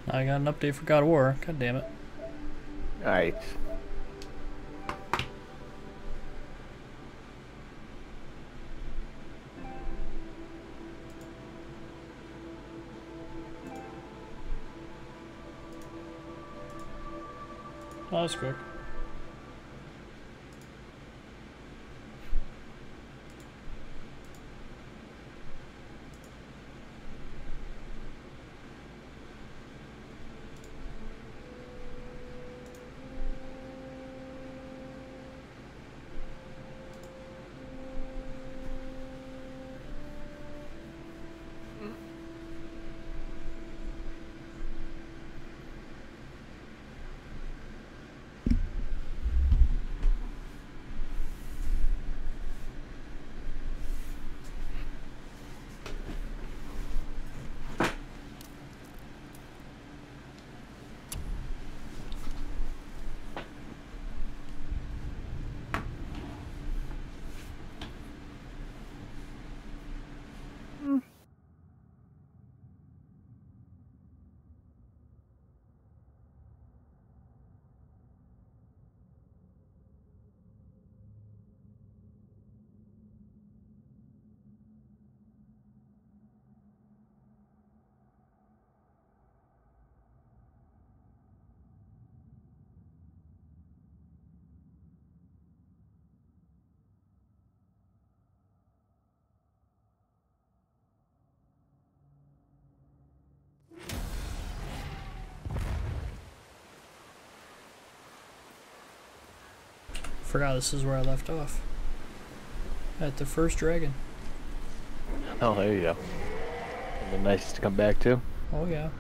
I got an update for God of War. God damn it. Alright. Oh, that's quick. Forgot this is where I left off. At the first dragon. Oh, there you go. It'd be nice to come back to. Oh yeah.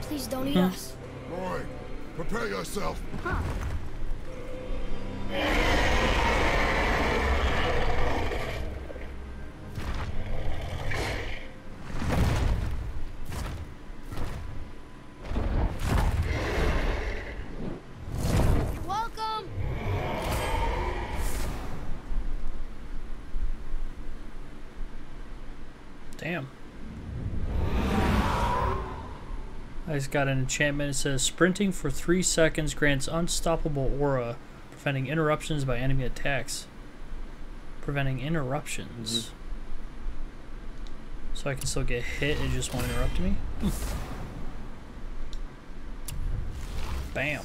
Please don't eat us. Roy, prepare yourself. Huh. You're welcome. Damn. I just got an enchantment. It says sprinting for 3 seconds grants unstoppable aura, preventing interruptions by enemy attacks. Preventing interruptions. So I can still get hit, it just won't interrupt me? Bam.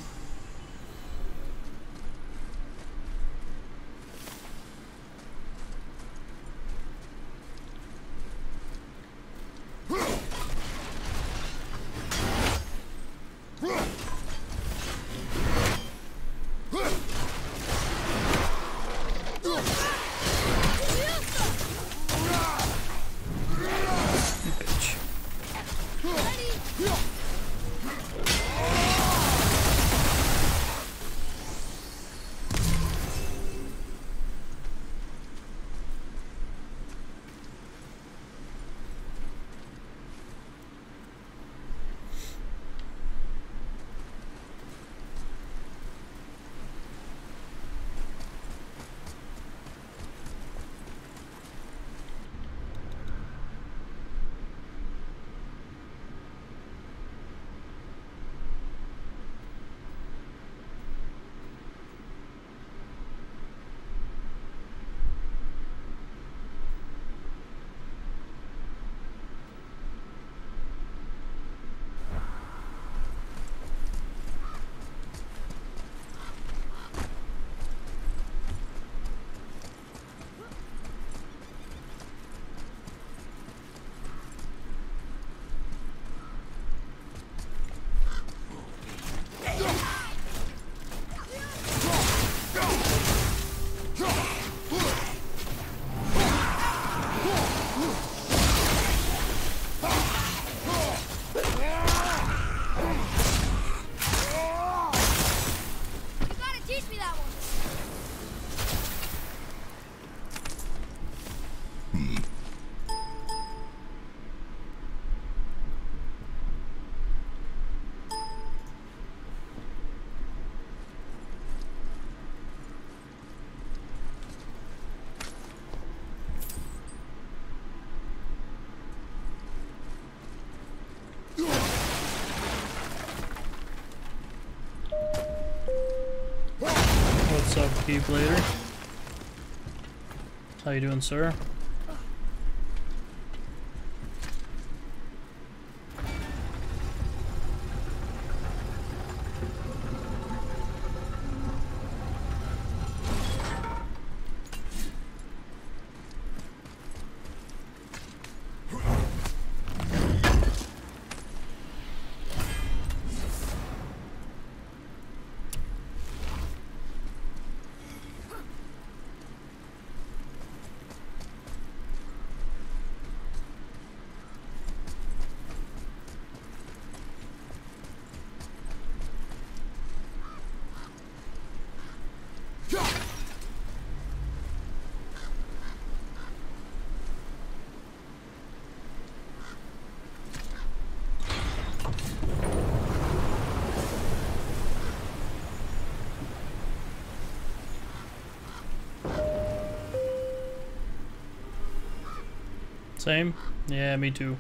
Chief Blader. How you doing, sir? Same? Yeah, me too.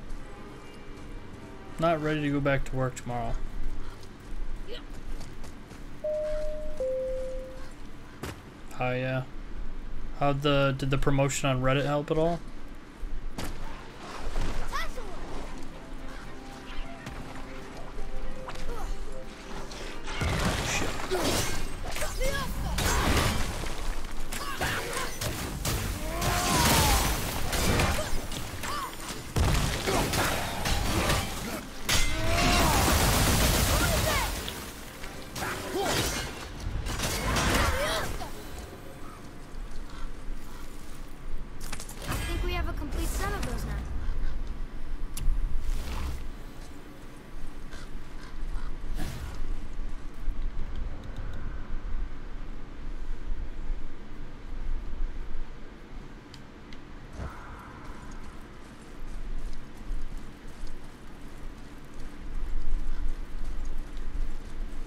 Not ready to go back to work tomorrow. Oh yeah. Did the promotion on Reddit help at all?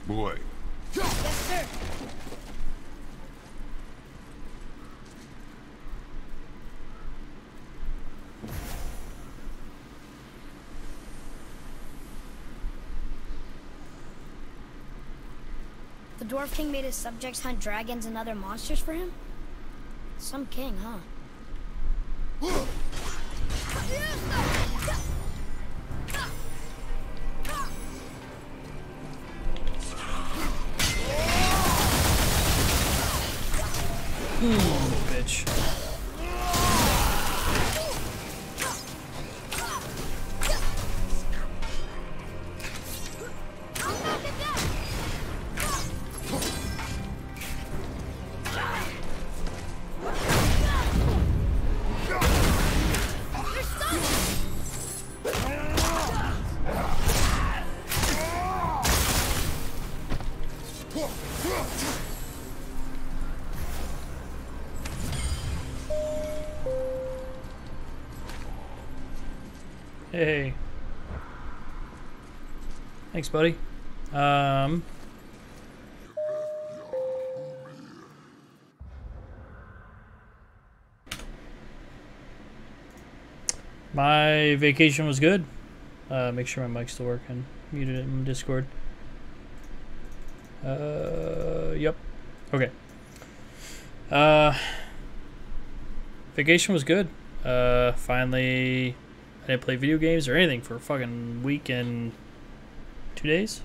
Boy. Yes, sir. The Dwarf King made his subjects hunt dragons and other monsters for him? Some king, huh? Bitch. Hey. Thanks, buddy. My vacation was good. Make sure my mic's still working. Muted it in Discord. Yep. Okay. Vacation was good. Finally, I didn't play video games or anything for a fucking week and 2 days.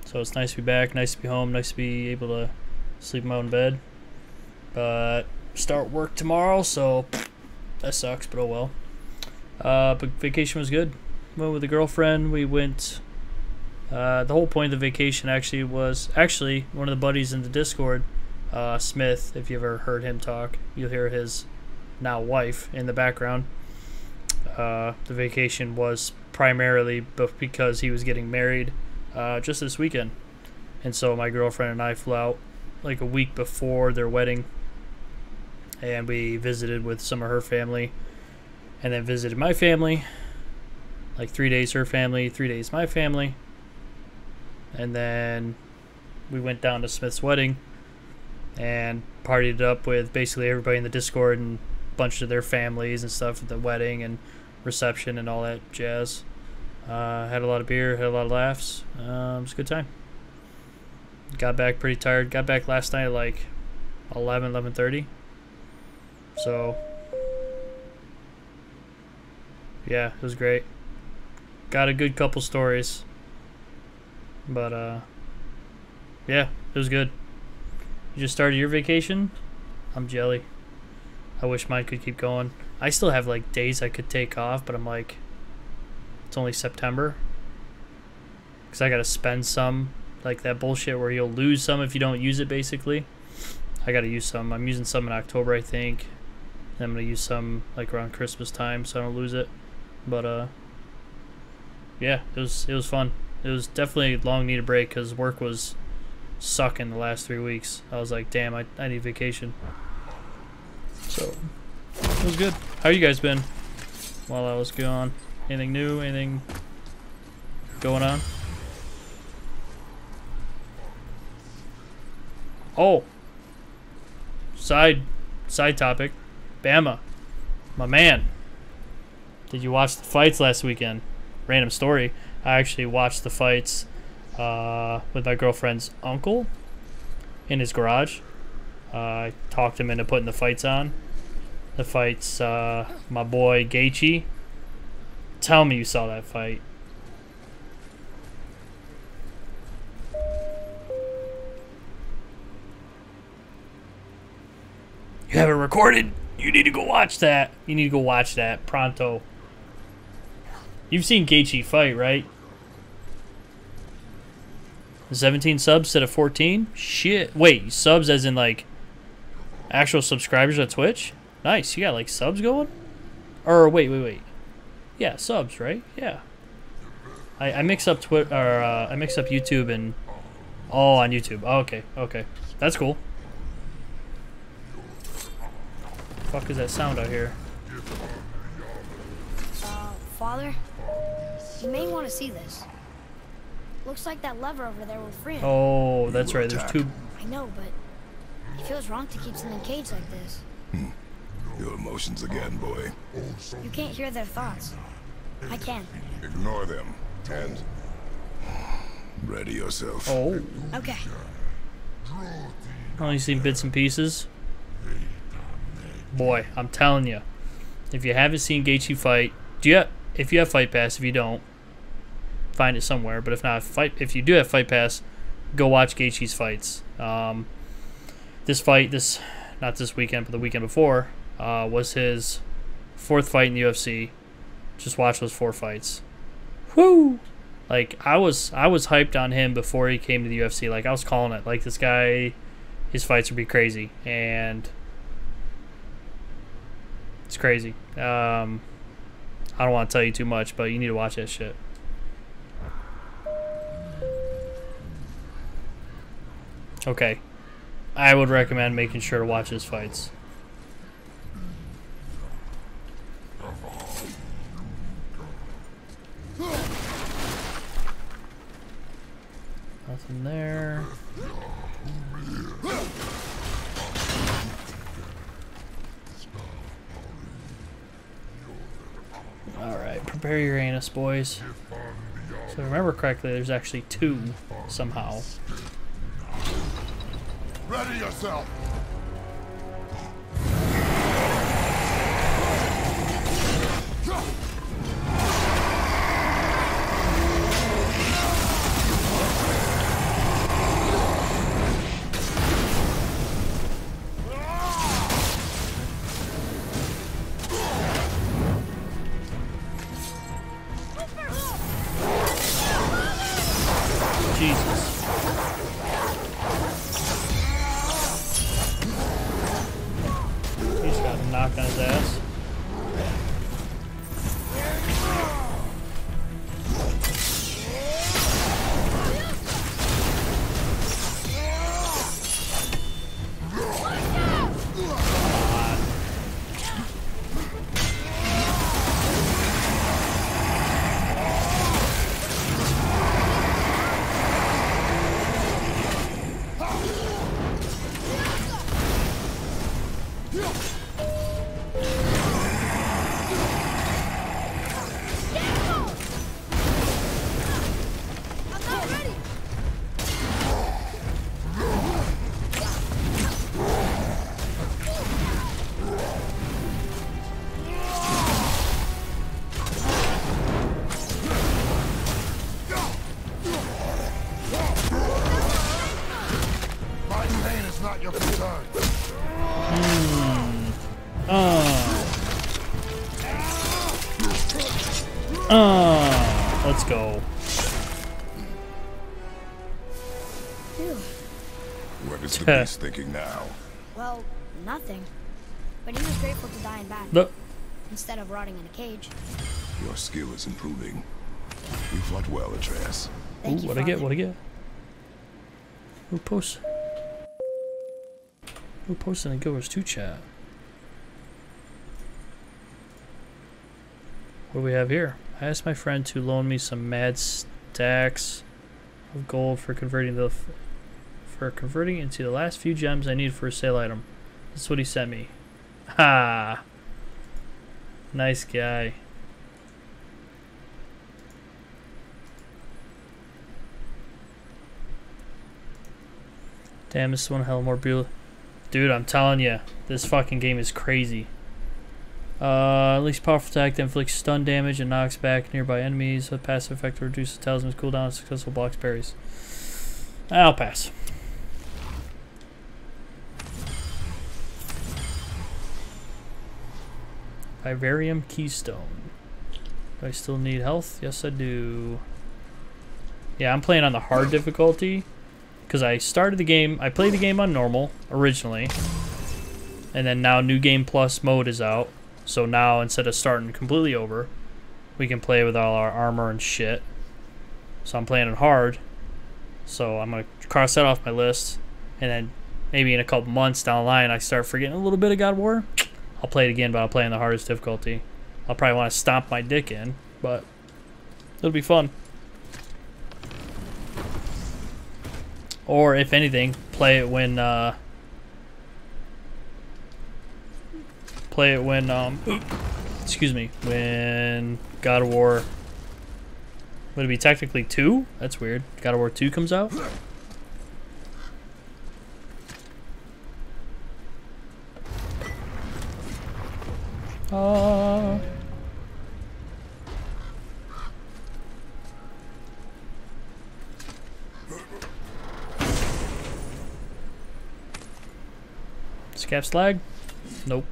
So it's nice to be back, nice to be home, nice to be able to sleep in my own bed. But start work tomorrow, so that sucks, but oh well. But vacation was good. Went with a girlfriend. We went. The whole point of the vacation actually was one of the buddies in the Discord, Smith. If you ever heard him talk, you'll hear his now wife in the background. The vacation was primarily because he was getting married just this weekend, and so my girlfriend and I flew out like a week before their wedding, and we visited with some of her family, and then visited my family. Like 3 days her family, 3 days my family, and then we went down to Smith's wedding and partied up with basically everybody in the Discord and a bunch of their families and stuff at the wedding and reception and all that jazz. Had a lot of beer, had a lot of laughs. It was a good time. Got back pretty tired. Got back last night at like 11:30. So yeah, it was great. Got a good couple stories. But yeah, it was good. You just started your vacation? I'm jelly. I wish mine could keep going. I still have like days I could take off, but I'm like, it's only September. Because I gotta spend some, like that bullshit where you'll lose some if you don't use it, basically. I gotta use some. I'm using some in October, I think. And I'm gonna use some like around Christmas time so I don't lose it. But yeah, it was fun. It was definitely a long needed break because work was sucking the last 3 weeks. I was like, damn, I need vacation. So it was good. How you guys been while I was gone? Anything new? Anything going on? Oh, side topic. Bama, my man. Did you watch the fights last weekend? Random story. I actually watched the fights with my girlfriend's uncle in his garage. I talked him into putting the fights on. The fights, my boy Gaethje. Tell me you saw that fight. You have it recorded? You need to go watch that. You need to go watch that pronto. You've seen Gaethje fight, right? 17 subs instead of 14? Shit. Wait, subs as in like actual subscribers on Twitch? Nice. You got like subs going? Or wait. Yeah, subs, right? Yeah. I mix up Twitter, or I mix up YouTube and on YouTube. Oh, okay. That's cool. Fuck is that sound out here? Father, you may want to see this. Looks like that lever over there will free him. Oh, that's right. There's two. I know, but it feels wrong to keep something caged like this. Your emotions again, boy. You can't hear their thoughts. I can. Ignore them and ready yourself. Oh. Okay. Only seen bits and pieces. Boy, I'm telling you, if you haven't seen Gaethje fight, if you have Fight Pass, if you don't, find it somewhere. But if not, if you do have Fight Pass, go watch Gaethje's fights. Not this weekend, but the weekend before, was his 4th fight in the UFC. Just watch those 4 fights. Whoo! Like I was hyped on him before he came to the UFC. Like I was calling it. Like this guy, his fights would be crazy, and it's crazy. I don't want to tell you too much, but you need to watch that shit. Okay. I would recommend making sure to watch his fights. Nothing there. Alright, prepare your anus, boys. So if I remember correctly, there's actually 2 somehow. Ready yourself. Jesus. He just got knocked on his ass. Let's go. Phew. What is the beast thinking now? Well, nothing. But he was grateful to die in battle Look. instead of rotting in a cage. Your skill is improving. You fought well, Atreus. Thank you, What'd I get? Father. What'd I get? Who posted? Who posted in Guild Wars 2 chat? What do we have here? I asked my friend to loan me some mad stacks of gold for converting into the last few gems I need for a sale item. This is what he sent me. Ha! Nice guy. Damn, this is one hell more beautiful. Dude, I'm telling you, this fucking game is crazy. At least powerful attack that inflicts stun damage and knocks back nearby enemies. A passive effect reduces talisman's cooldown and successful blocks parries. I'll pass. Vivarium Keystone. Do I still need health? Yes, I do. Yeah, I'm playing on the hard difficulty. Because I started the game, I played the game on normal originally, and then now New Game Plus mode is out, so now instead of starting completely over, we can play with all our armor and shit. So I'm playing it hard, so I'm going to cross that off my list, and then maybe in a couple months down the line I start forgetting a little bit of God of War, I'll play it again, but I'll play in the hardest difficulty. I'll probably want to stomp my dick in, but it'll be fun. Or, if anything, play it when, excuse me, when God of War, would it be technically 2? That's weird. God of War 2 comes out? Scap slag? Nope.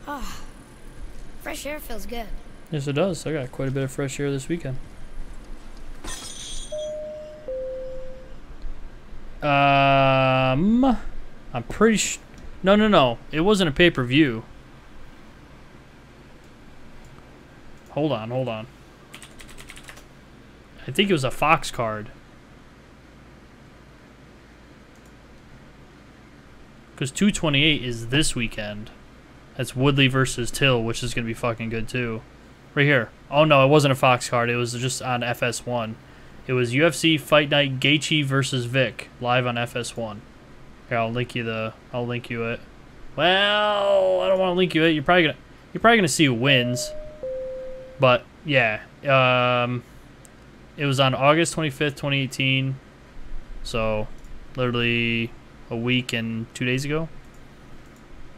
Ah, fresh air feels good. Yes, it does. I got quite a bit of fresh air this weekend. I'm pretty sure. No. It wasn't a pay-per-view. Hold on. I think it was a Fox card. Because 228 is this weekend. That's Woodley versus Till, which is going to be fucking good too. Right here. Oh no, it wasn't a Fox card. It was just on FS1. It was UFC Fight Night Gaethje versus Vic live on FS1. Here, I'll link you it. Well, I don't want to link you it. You're probably gonna see who wins. But yeah, it was on August 25th, 2018. So literally a week and 2 days ago.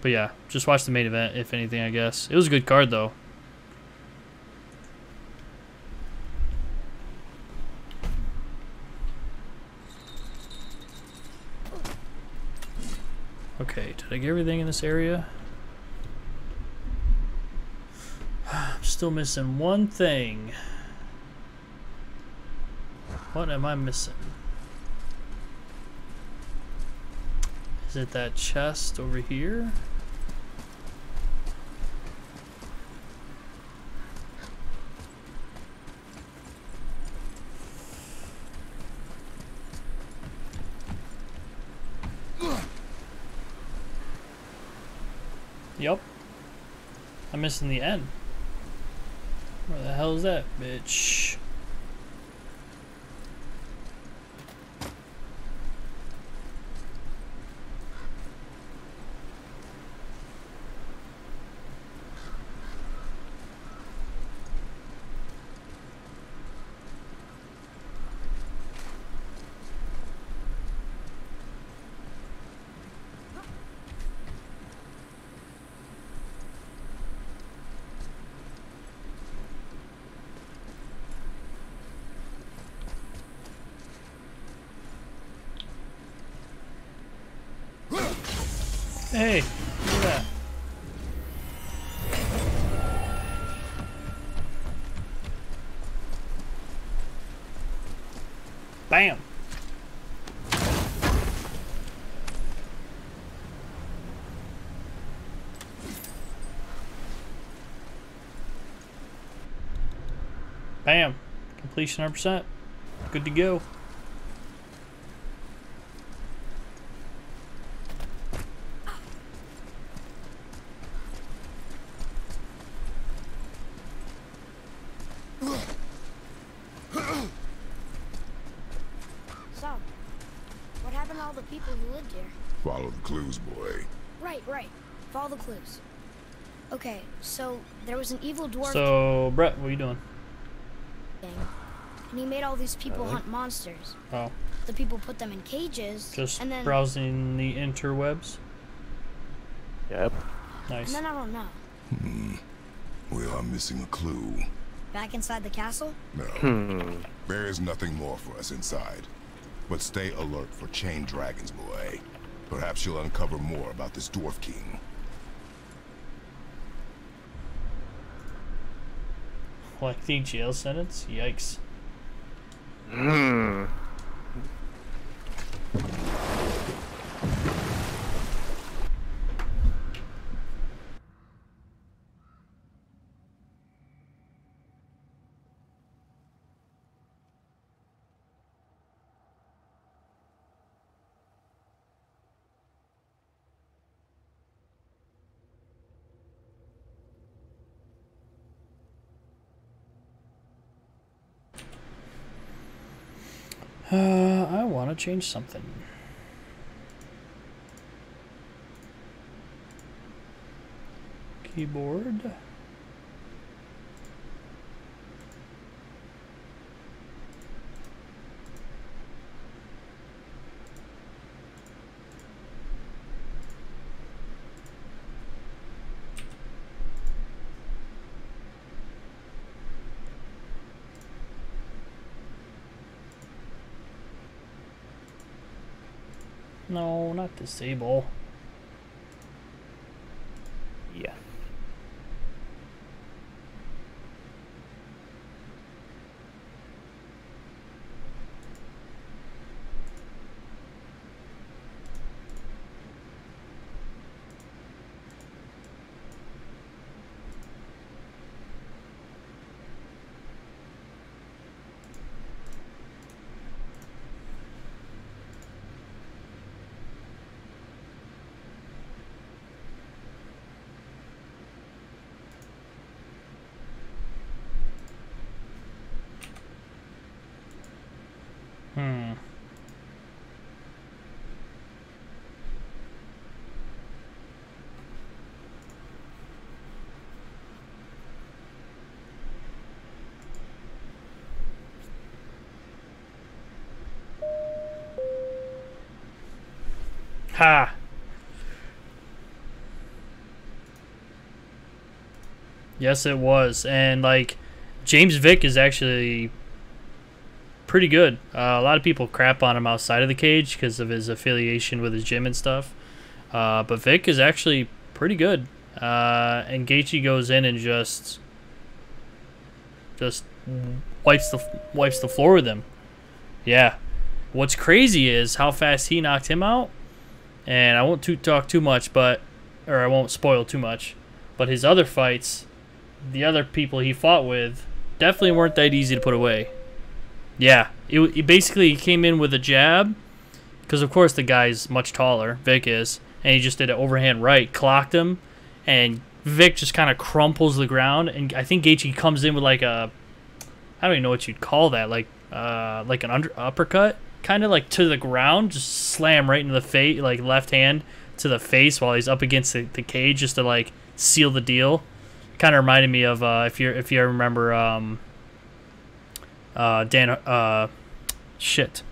But yeah, just watch the main event if anything, I guess. It was a good card though. Okay, did I get everything in this area? I'm still missing one thing. What am I missing? Is it that chest over here? Yup. I'm missing the N. Where the hell is that, bitch? Hey, look at that. Bam. Bam. Completion 100%. Good to go. So, what happened to all the people who lived here? Follow the clues, boy. Right. Follow the clues. Okay, so there was an evil dwarf So, Brett, what are you doing? king, and he made all these people hunt monsters. Oh, The people put them in cages, just and then browsing the interwebs. Yep. Nice. I don't know. We are missing a clue. Back inside the castle? No. There is nothing more for us inside. But stay alert for chained dragons, boy. Perhaps you'll uncover more about this dwarf king. Lengthy jail sentence? Yikes. I want to change something. Keyboard. No, not disable. Yeah. Ha! Yes, it was. And, like, James Vick is actually pretty good. A lot of people crap on him outside of the cage because of his affiliation with his gym and stuff. But Vick is actually pretty good. And Gaethje goes in and just wipes the floor with him. Yeah. What's crazy is how fast he knocked him out. And I won't talk too much, or I won't spoil too much. But his other fights, the other people he fought with, definitely weren't that easy to put away. Yeah, it basically came in with a jab, because of course the guy's much taller, Vic is, and he just did an overhand right, clocked him, and Vic just kind of crumples the ground, and I think Gaethje comes in with like a, I don't even know what you'd call that, like an uppercut, kind of like to the ground, just slam right into the face, like left hand to the face while he's up against the cage just to like seal the deal. Kind of reminded me of if you remember Dan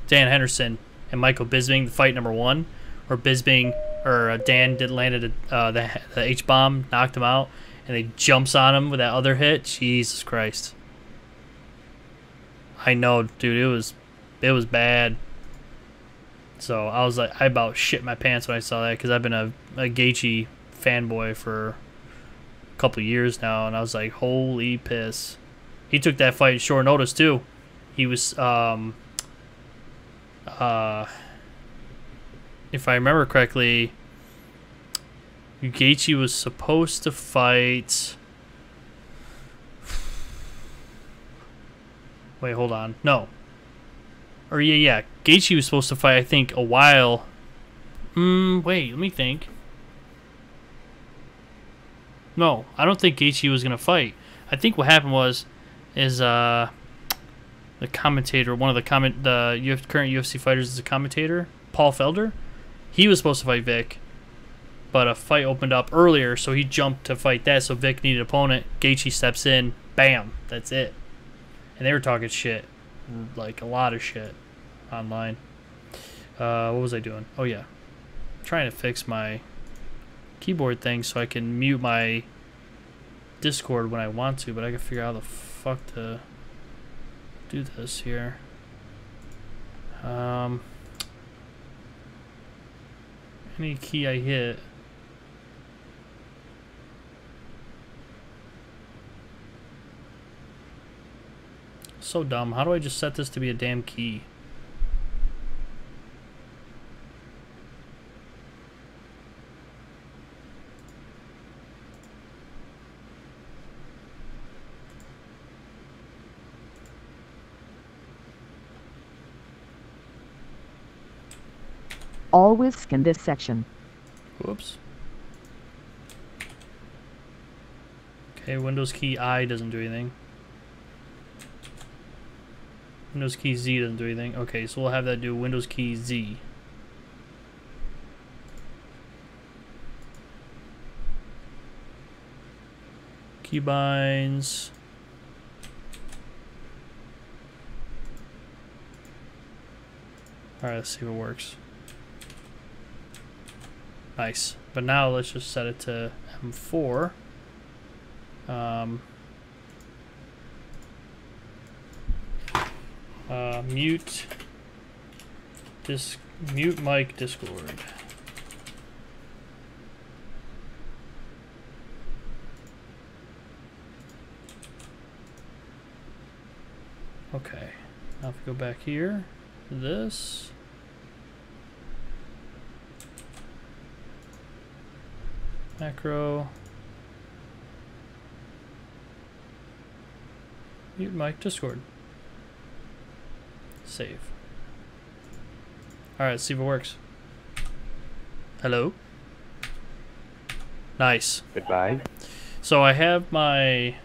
Henderson and Michael Bisping, the fight number 1, where Dan landed the H bomb, knocked him out, and he jumps on him with that other hit. Jesus Christ! I know, dude. It was bad. So I was like, I about shit my pants when I saw that because I've been a Gaethje fanboy for a couple years now, and I was like, holy piss. He took that fight short notice too. He was, if I remember correctly, Gaethje was supposed to fight. Wait, hold on. No. Or yeah. Gaethje was supposed to fight, I think, a while. Wait, let me think. No, I don't think Gaethje was gonna fight. I think what happened is the commentator, one of the current UFC fighters is a commentator, Paul Felder. He was supposed to fight Vic, but a fight opened up earlier, so he jumped to fight that. So Vic needed an opponent. Gaethje steps in, bam, that's it. And they were talking shit, like a lot of shit, online. What was I doing? Oh yeah, trying to fix my keyboard thing so I can mute my Discord when I want to, but I can figure out how the fuck to do this here. Any key I hit. So dumb. How do I just set this to be a damn key? Always scan this section. Whoops. Okay, Windows key I doesn't do anything. Windows key Z doesn't do anything. Okay, so we'll have that do Windows key Z. Keybinds. Alright, let's see if it works. Nice. But now let's just set it to M4. Mute mic Discord. Okay. Now if we go back here, this. Macro. Mute mic Discord. Save. Alright, let's see if it works. Hello? Nice. Goodbye. So I have my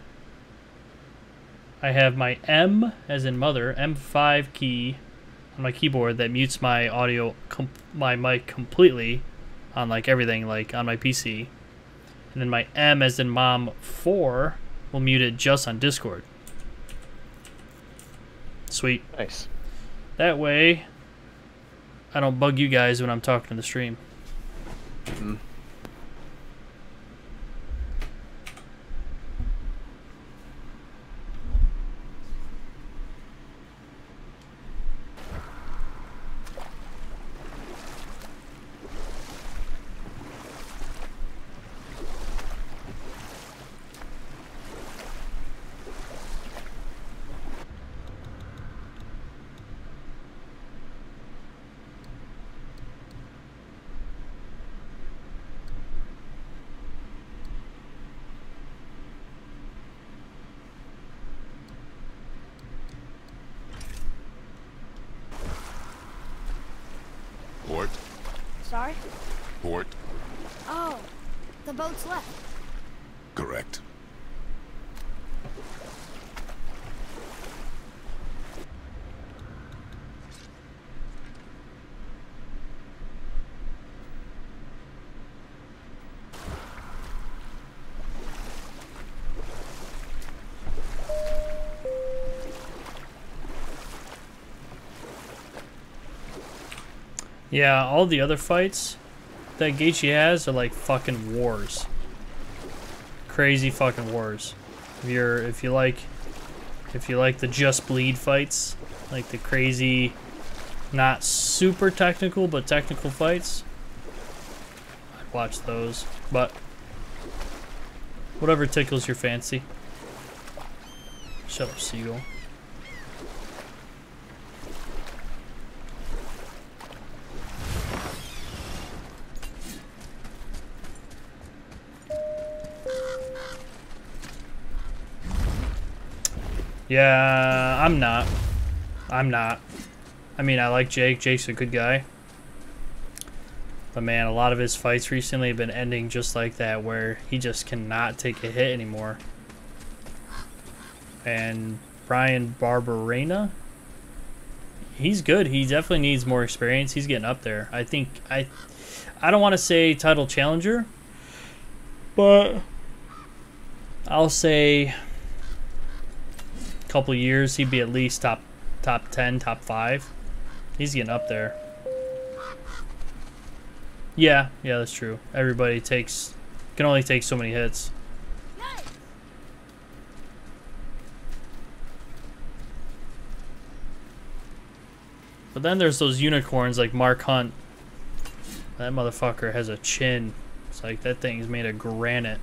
M as in mother, M5 key on my keyboard that mutes my audio, my mic completely on like everything, like on my PC. And then my M as in mom 4 will mute it just on Discord. Sweet. Nice. That way, I don't bug you guys when I'm talking in the stream. Port, Sorry? port, Oh, the boat's left. correct. Yeah, all the other fights that Gaethje has are like fucking wars. Crazy fucking wars. If you like the Just Bleed fights, like the crazy not super technical, but technical fights, I'd watch those. But whatever tickles your fancy. Shut up, seagull. Yeah, I'm not. I mean, I like Jake. Jake's a good guy. But man, a lot of his fights recently have been ending just like that, where he just cannot take a hit anymore. And Brian Barberena, he's good. He definitely needs more experience. He's getting up there. I think I don't want to say title challenger, but I'll say a couple years he'd be at least top 10, top 5. He's getting up there. Yeah, that's true. Everybody can only take so many hits. But then there's those unicorns like Mark Hunt. That motherfucker has a chin. It's like that thing's made of granite.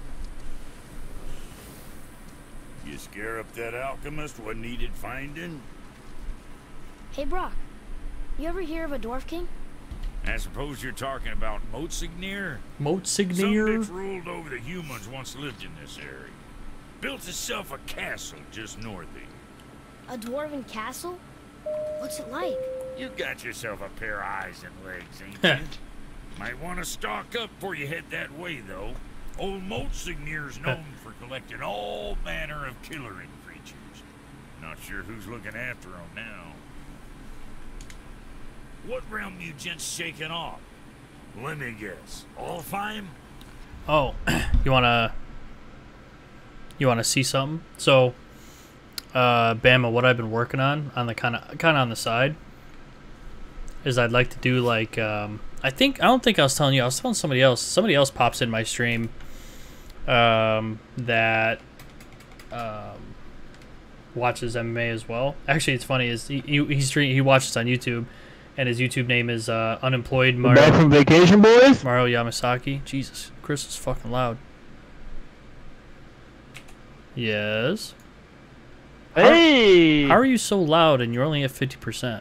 You scare up that alchemist what needed finding? Hey, Brock. You ever hear of a Dwarf King? I suppose you're talking about Motsignir? Some Motsignir? bitch ruled over the humans once lived in this area. Built himself a castle just north of you. A dwarven castle? What's it like? You got yourself a pair of eyes and legs, ain't you? Might want to stock up before you head that way, though. Old Motsignir's known for collecting all manner of killering creatures. Not sure who's looking after him now. What realm you gents shaking off? Let me guess. Alfheim? Oh, you wanna see something? So, Bama, what I've been working on the kind of on the side is I'd like to do like I don't think I was telling you. I was telling somebody else. Somebody else pops in my stream that watches MMA as well. Actually, it's funny is he watches on YouTube, and his YouTube name is Unemployed Mario. Back from vacation, boys? Mario Yamasaki. Jesus, Chris is fucking loud. Yes. Hey! How are you so loud and you're only at 50%?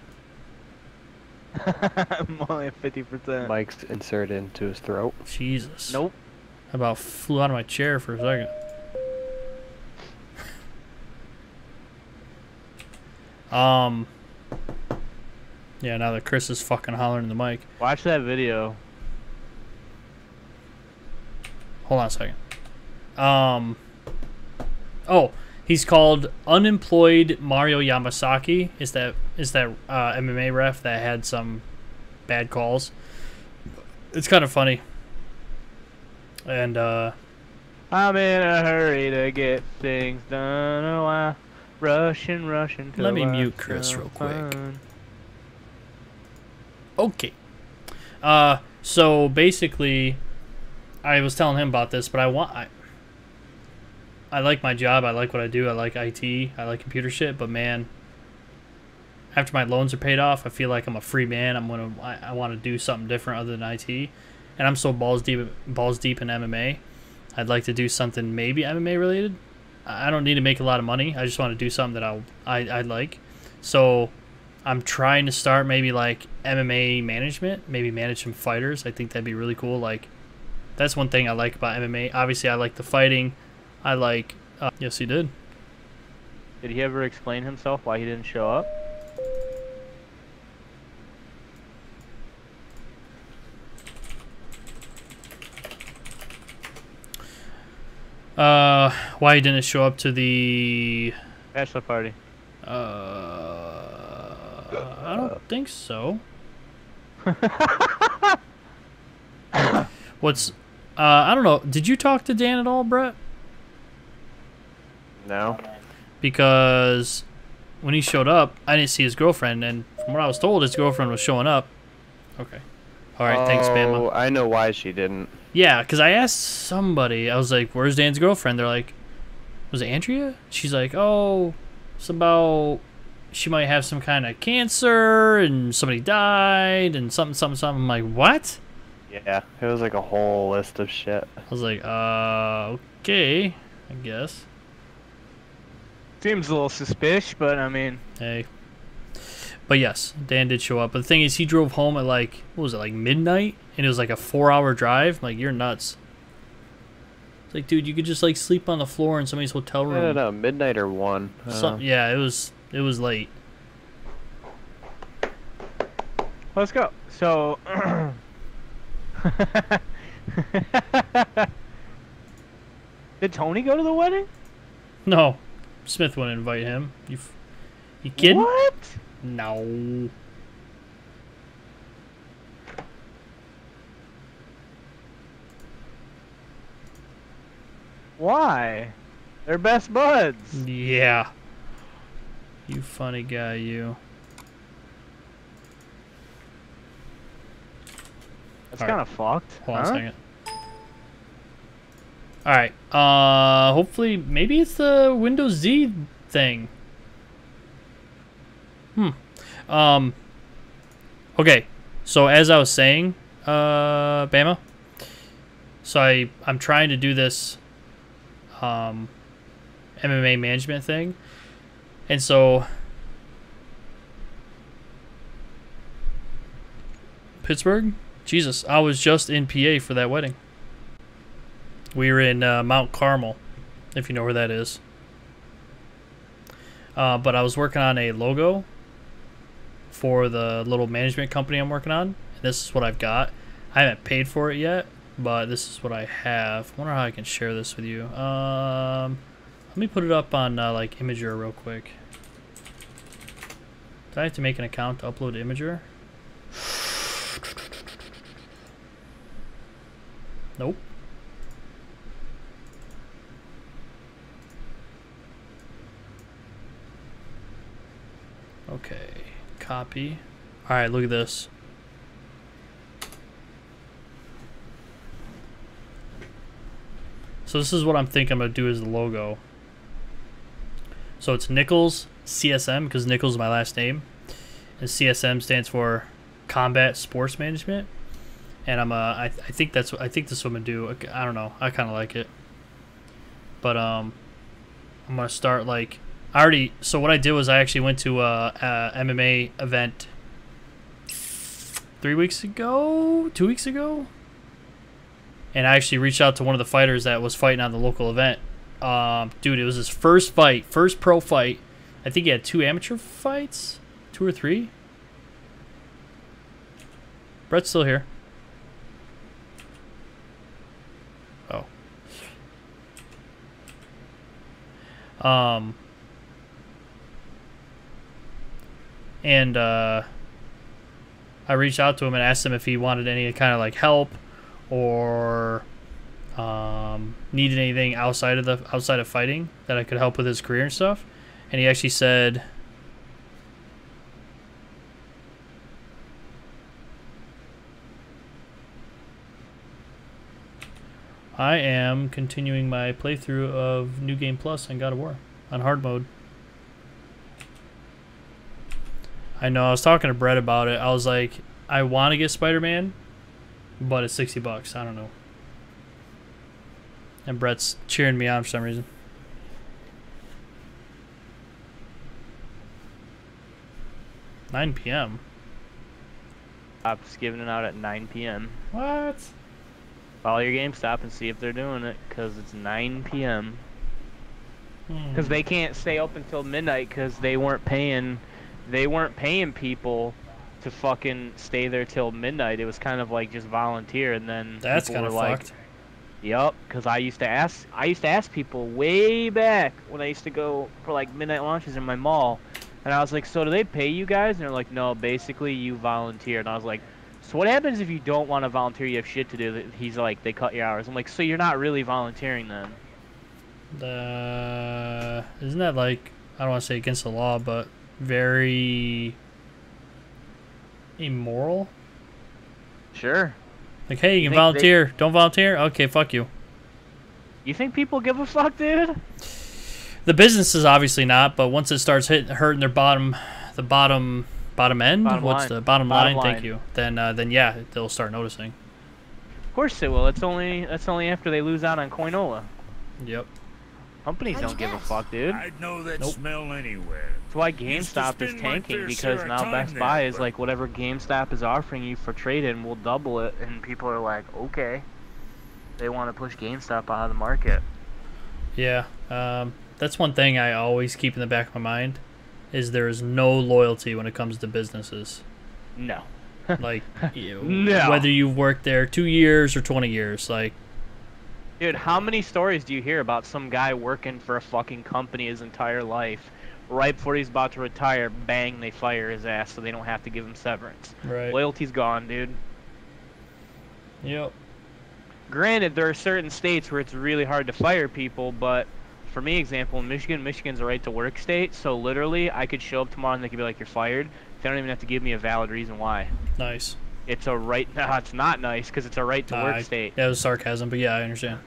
I'm only at 50%. Mike's inserted into his throat. Jesus. Nope. I about flew out of my chair for a second. Yeah, now that Chris is fucking hollering in the mic. Watch that video. Hold on a second. Oh, he's called Unemployed Mario Yamasaki. Is that MMA ref that had some bad calls? It's kind of funny. And I'm in a hurry to get things done. Oh, I rushing. Let me mute Chris real quick. Okay. So basically, I was telling him about this, but I like my job. I like what I do. I like IT. I like computer shit. But man, after my loans are paid off, I feel like I'm a free man. I want to do something different other than IT, and I'm so balls deep in MMA. I'd like to do something maybe MMA related. I don't need to make a lot of money. I just want to do something that I like. So I'm trying to start maybe like MMA management, maybe manage some fighters. I think that'd be really cool. Like, that's one thing I like about MMA. Obviously, I like the fighting. I like... yes, he did. Did he ever explain himself why he didn't show up? Why he didn't show up to the... Bachelor party. I don't think so. What's... I don't know. Did you talk to Dan at all, Brett? No. Because when he showed up, I didn't see his girlfriend, and from what I was told, his girlfriend was showing up. Okay. All right, thanks, Bama. Oh, I know why she didn't. Yeah, because I asked somebody, I was like, where's Dan's girlfriend? They're like, was it Andrea? She's like, oh, it's about she might have some kind of cancer and somebody died and something, something, something. I'm like, what? Yeah, it was like a whole list of shit. I was like, okay, I guess. Seems a little suspicious, but I mean... Hey. But yes, Dan did show up. But the thing is, he drove home at like, what was it, like midnight? And it was like a 4-hour drive. I'm like, you're nuts. It's like, dude, you could just like sleep on the floor in somebody's hotel room. I don't know, midnight or 1. Yeah, it was late. Let's go. So... Did Tony go to the wedding? No, Smith wouldn't invite him. You kidding? What? No. Why? They're best buds. Yeah. You funny guy, you. That's All kind right. of fucked. Hold on a second. Alright, hopefully, maybe it's the Windows Z thing. Okay, so as I was saying, Bama, so I'm trying to do this, MMA management thing, and so, Pittsburgh? Jesus, I was just in PA for that wedding. We were in Mount Carmel, if you know where that is. But I was working on a logo for the little management company I'm working on. This is what I've got. I haven't paid for it yet, but this is what I have. I wonder how I can share this with you. Let me put it up on like Imager real quick. Do I have to make an account to upload to Imager? Nope. Okay, copy. Alright, look at this. So this is what I'm thinking I'm going to do as the logo. So it's Nichols CSM, because Nichols is my last name. And CSM stands for Combat Sports Management. And I think this is what I'm going to do. I don't know. I kind of like it. But I'm going to start like... So what I did was I actually went to a MMA event 2 weeks ago, and I actually reached out to one of the fighters that was fighting on the local event. Dude, it was his first pro fight. I think he had 2 amateur fights, 2 or 3. Brett's still here. Oh. And I reached out to him and asked him if he wanted any kind of like help or needed anything outside of fighting that I could help with his career and stuff. And he actually said, I am continuing my playthrough of New Game Plus and God of War on hard mode. I know, I was talking to Brett about it. I was like, I want to get Spider-Man, but it's $60. I don't know. And Brett's cheering me on for some reason. $9 p.m. Stop's giving it out at 9 p.m. What? Follow your GameStop and see if they're doing it, because it's 9 p.m. Because they can't stay open until midnight because they weren't paying people to fucking stay there till midnight. It was kind of like just volunteer, and then That's people kind of were like, fucked. "Yup," because I used to ask people way back when I used to go for like midnight launches in my mall, and I was like, "So do they pay you guys?" And they're like, "No, basically you volunteer." And I was like, "So what happens if you don't want to volunteer? You have shit to do." He's like, "They cut your hours." I'm like, "So you're not really volunteering then?" Isn't that like, I don't want to say against the law, but very immoral? Sure. Like, hey, you can volunteer. Don't volunteer? Okay, fuck you. You think people give a fuck, dude? The businesses obviously not, but once it starts hurting their bottom end, Bottom what's line. the bottom Bottom line? Thank line. you. Then yeah, they'll start noticing. Of course they will. That's only after they lose out on Coinola. Yep. Companies How'd don't you give a guess? fuck, dude. I'd know that Nope. smell anywhere. That's why Used to GameStop is spend my tanking fair because share of now time Best there, Buy is but- like whatever GameStop is offering you for trade-in, we'll double it, and people are like, okay. They want to push GameStop out of the market. Yeah. That's one thing I always keep in the back of my mind, is there is no loyalty when it comes to businesses. No. Like, No. whether you've worked there 2 years or 20 years, like, Dude, how many stories do you hear about some guy working for a fucking company his entire life? Right before he's about to retire, bang, they fire his ass so they don't have to give him severance. right? Loyalty's gone, dude. Yep. Granted, there are certain states where it's really hard to fire people, but for me, example, in Michigan's a right-to-work state, so literally, I could show up tomorrow and they could be like, you're fired. They don't even have to give me a valid reason why. Nice. It's a right... No, it's not nice, because it's a right-to-work state. That was sarcasm, but yeah, I understand.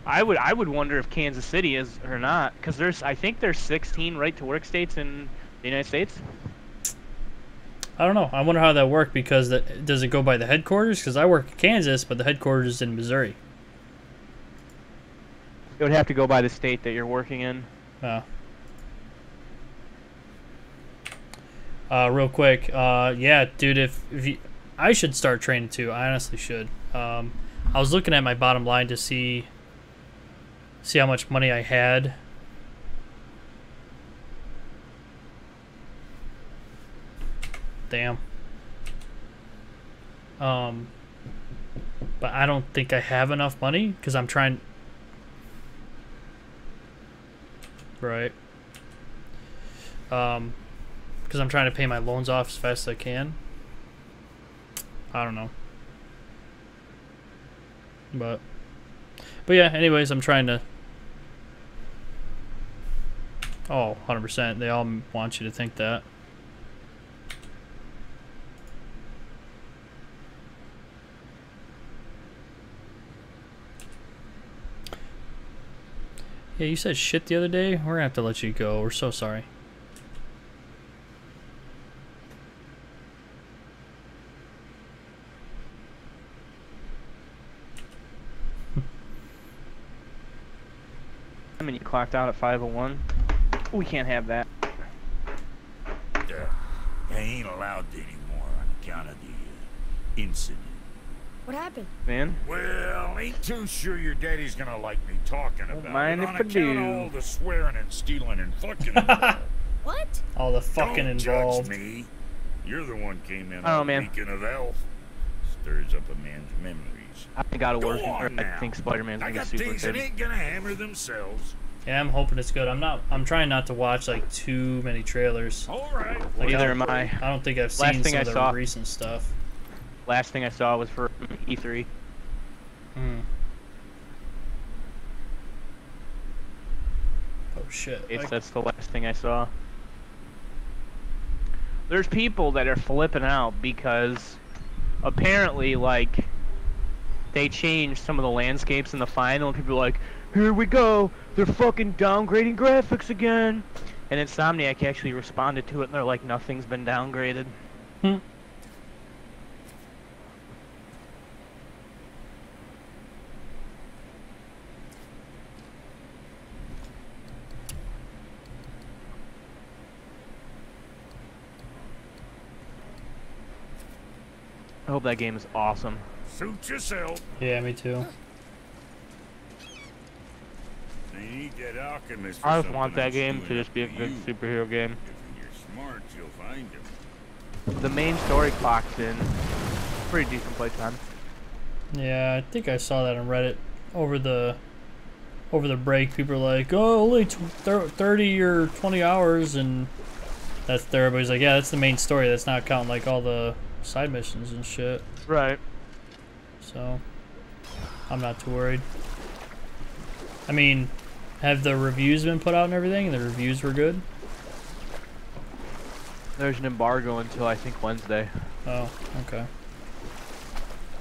I would wonder if Kansas City is or not, because I think there's 16 right-to-work states in the United States. I don't know. I wonder how that worked, because does it go by the headquarters? Because I work in Kansas, but the headquarters is in Missouri. It would have to go by the state that you're working in. Oh. Real quick, yeah, dude, if you, I should start training too. I honestly should. I was looking at my bottom line to see how much money I had. Damn. But I don't think I have enough money because I'm trying. Right. Because I'm trying to pay my loans off as fast as I can. I don't know. But yeah, anyways, I'm trying to. Oh, 100%. They all want you to think that. Yeah, you said shit the other day. We're gonna have to let you go. We're so sorry. I mean, you clocked out at 5:01. We can't have that. I ain't allowed to anymore on account of the incident. What happened? Man, Well, ain't too sure your daddy's gonna like me talking about mind it if on I account do. of all the swearing and stealing and fucking involved. What? All the fucking Don't involved. judge me. You're the one came in Oh, on man. Beacon of Elf. Stirs up a man's memories. I think God of War. Go on I now. think Spider-Man's I gonna be got super things that good. ain't gonna hammer themselves. Yeah, I'm hoping it's good. I'm trying not to watch like too many trailers. All right. Like, Neither am I. I don't think I've Last seen thing some I of the saw- recent stuff. Last thing I saw was for E3. Hmm. Oh shit. That's the last thing I saw. There's people that are flipping out because apparently, like, they changed some of the landscapes in the final, and people are like, here we go, they're fucking downgrading graphics again. And Insomniac actually responded to it, and they're like, nothing's been downgraded. Hmm. I hope that game is awesome. Suit yourself. Yeah, me too. They need that alchemist. For I just something want that that's game doing to just be a for good you. superhero game. If you're smart, you'll find him. The main story clocks in. Pretty decent playtime. Yeah, I think I saw that on Reddit over the break. People are like, "Oh, only 30 or 20 hours," and everybody's like, "Yeah, that's the main story. That's not counting like all the side missions and shit." Right. So, I'm not too worried. I mean, have the reviews been put out and everything? And the reviews were good? There's an embargo until I think Wednesday. Oh, okay.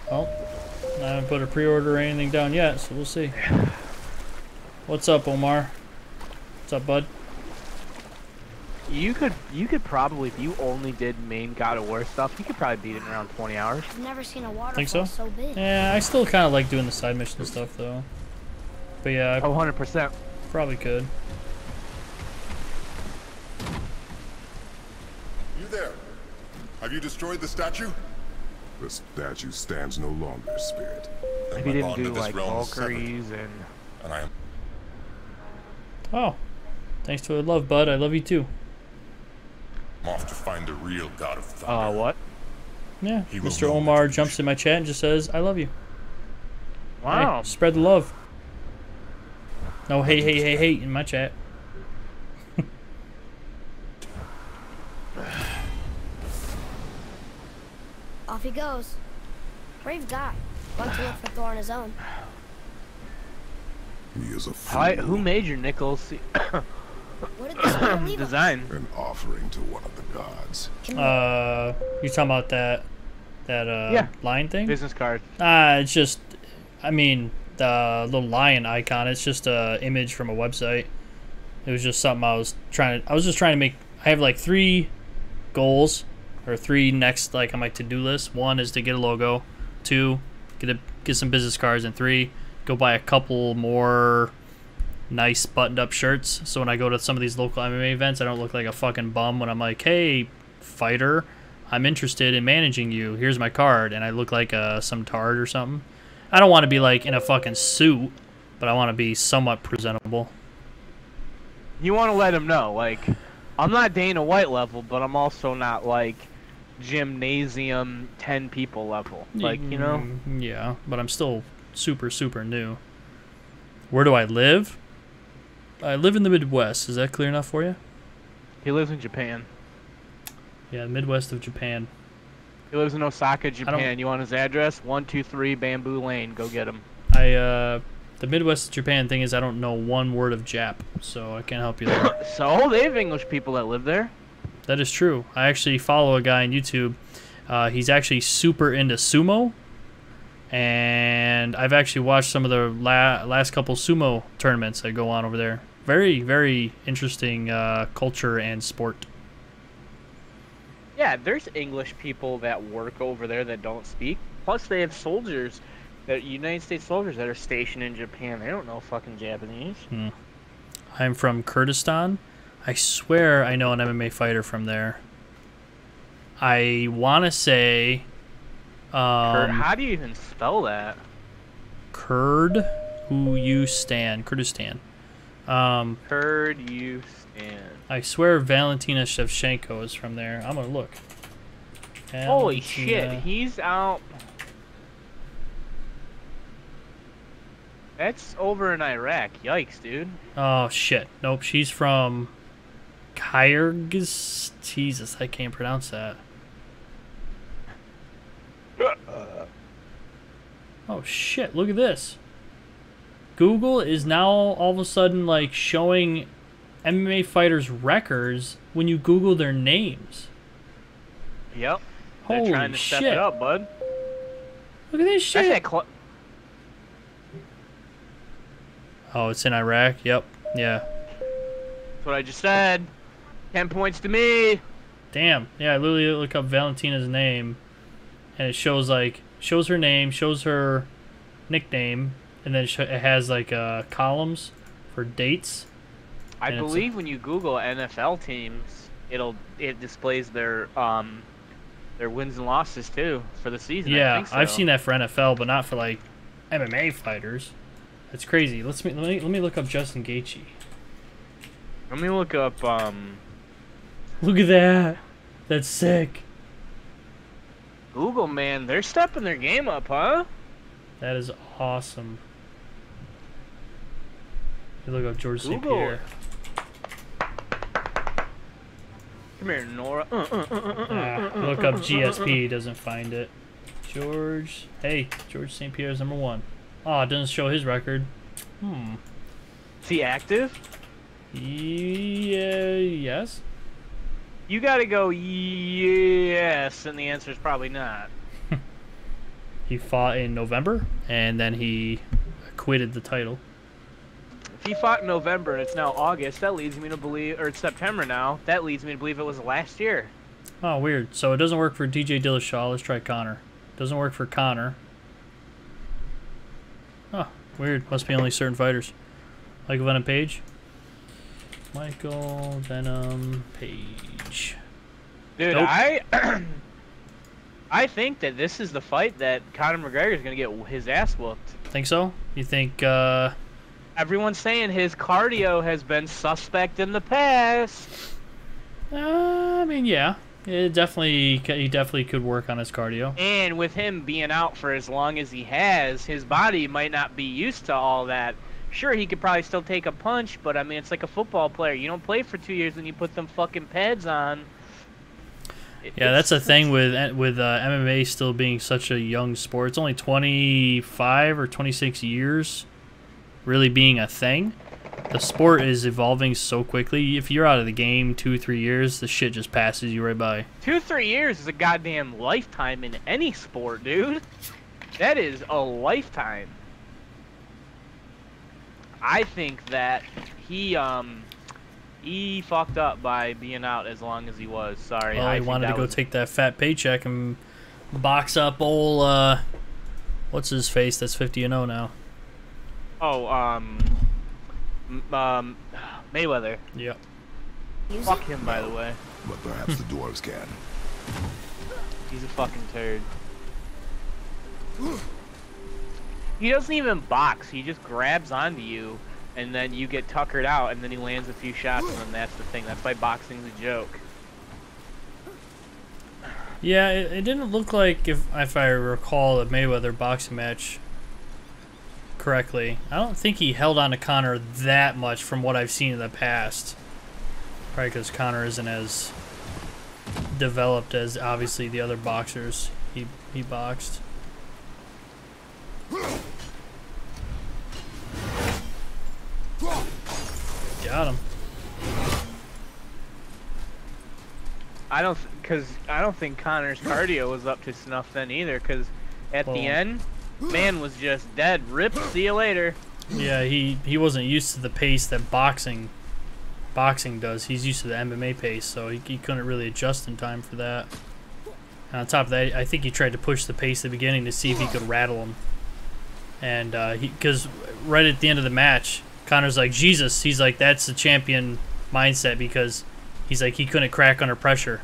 Well, I haven't put a pre-order or anything down yet, so we'll see. What's up, Omar? What's up, bud? You could probably, if you only did main God of War stuff, you could probably beat it in around 20 hours. I've never seen a waterfall Think so? so big. Yeah, I still kind of like doing the side mission stuff, though. But yeah, I Oh, 100%. probably could. You there? Have you destroyed the statue? The statue stands no longer, Spirit. If you didn't do like Valkyries And I am Oh, thanks to a love, bud. I love you too. off to find the real God of Thunder. what? Yeah, He will Mr. know Omar retribution. jumps in my chat and just says, I love you. Wow. Hey, spread the love. No, hey in my chat. Off he goes. Brave guy. Went to look for Thor on his own. He is a fool. Who made your Nichols What did the spirit leave us? design? An offering to one of the gods. Can You talking about that Yeah. lion thing? Business card. It's just, I mean, the little lion icon. It's just a image from a website. It was just something I was just trying to make. I have like 3 goals, or 3 next like on my to-do list. 1 is to get a logo. 2, get some business cards, and 3, go buy a couple more nice buttoned-up shirts. So when I go to some of these local MMA events, I don't look like a fucking bum when I'm like, hey, fighter, I'm interested in managing you. Here's my card, and I look like some tard or something. I don't want to be like in a fucking suit, but I want to be somewhat presentable. You want to let him know, like, I'm not Dana White level, but I'm also not like gymnasium 10 people level. Like, you know? Yeah, but I'm still super, super new. Where do I live? I live in the Midwest. Is that clear enough for you? He lives in Japan. Yeah, Midwest of Japan. He lives in Osaka, Japan. You want his address? 123 Bamboo Lane. Go get him. The Midwest of Japan thing is I don't know one word of Jap, so I can't help you there. So, they have English people that live there. That is true. I actually follow a guy on YouTube. He's actually super into sumo, and I've actually watched some of the last couple sumo tournaments that go on over there. Very, very interesting culture and sport. Yeah, there's English people that work over there that don't speak. Plus, they have soldiers, that United States soldiers that are stationed in Japan. They don't know fucking Japanese. I'm from Kurdistan. I swear I know an MMA fighter from there. I want to say... How do you even spell that? Kurdistan. Kurdistan. I swear Valentina Shevchenko is from there. I'm gonna look. Holy Valentina- shit, he's out. That's over in Iraq. Yikes, dude. Oh shit. Nope, she's from Kyrgyz. Jesus, I can't pronounce that. Oh shit, look at this. Google is now all of a sudden like showing MMA fighters' records when you Google their names. Yep. Holy They're trying to step shit. it up, bud. Look at this shit. That's that Oh, it's in Iraq. Yep. Yeah. That's what I just said. 10 points to me. Damn. Yeah, I literally look up Valentina's name, and it shows her name, shows her nickname, and then it has like columns for dates. I And it's believe when you Google NFL teams, it displays their wins and losses too for the season. I Yeah, think so. I've seen that for NFL, but not for like MMA fighters. That's crazy. Let me look up Justin Gaethje. Let me look up. Look at that. That's sick. Google, man, they're stepping their game up, huh? That is awesome. You look up George St. Google Pierre. it. Come here, Nora. Look up GSP, doesn't find it. George St. Pierre's #1. Oh, it doesn't show his record. Is he active? Yes. You gotta go yes, and the answer is probably not. He fought in November, and then he quitted the title. If he fought in November and it's now August, that leads me to believe, or it's September now, that leads me to believe it was last year. Oh, weird. So it doesn't work for DJ Dillashaw. Let's try Connor. Doesn't work for Connor. Oh, weird. Must be only certain fighters. Michael Venom Page. Michael Venom Page. Dude, Nope. I think that this is the fight that Conor McGregor is going to get his ass whooped. Think so? You think, Everyone's saying his cardio has been suspect in the past. I mean, yeah. He definitely could work on his cardio. And with him being out for as long as he has, his body might not be used to all that. Sure, he could probably still take a punch, but I mean, it's like a football player. You don't play for 2 years and you put them fucking pads on. Yeah, that's the thing with MMA still being such a young sport. It's only 25 or 26 years really being a thing. The sport is evolving so quickly. If you're out of the game 2-3 years, the shit just passes you right by. 2-3 years is a goddamn lifetime in any sport, dude. That is a lifetime. I think that he fucked up by being out as long as he was. Sorry. Well, he wanted to go take that fat paycheck and box up old, what's his face that's 50-0 now? Oh, Mayweather. Yep. Fuck him, by the way. But perhaps the dwarves can. He's a fucking turd. He doesn't even box. He just grabs onto you, and then you get tuckered out, and then he lands a few shots, and then that's the thing. That's why boxing's a joke. Yeah, it didn't look like, if I recall, a Mayweather boxing match correctly. I don't think he held on to Conor that much from what I've seen in the past. Probably because Conor isn't as developed as, obviously, the other boxers he boxed. Got him. I don't think Conor's cardio was up to snuff then either, because at the end, man was just dead. Rip, see you later. Yeah, he wasn't used to the pace that boxing does. He's used to the MMA pace, so he couldn't really adjust in time for that. And on top of that, I think he tried to push the pace at the beginning to see if he could rattle him. And because right at the end of the match, Conor's like, Jesus, he's like, that's the champion mindset, because he's like, he couldn't crack under pressure.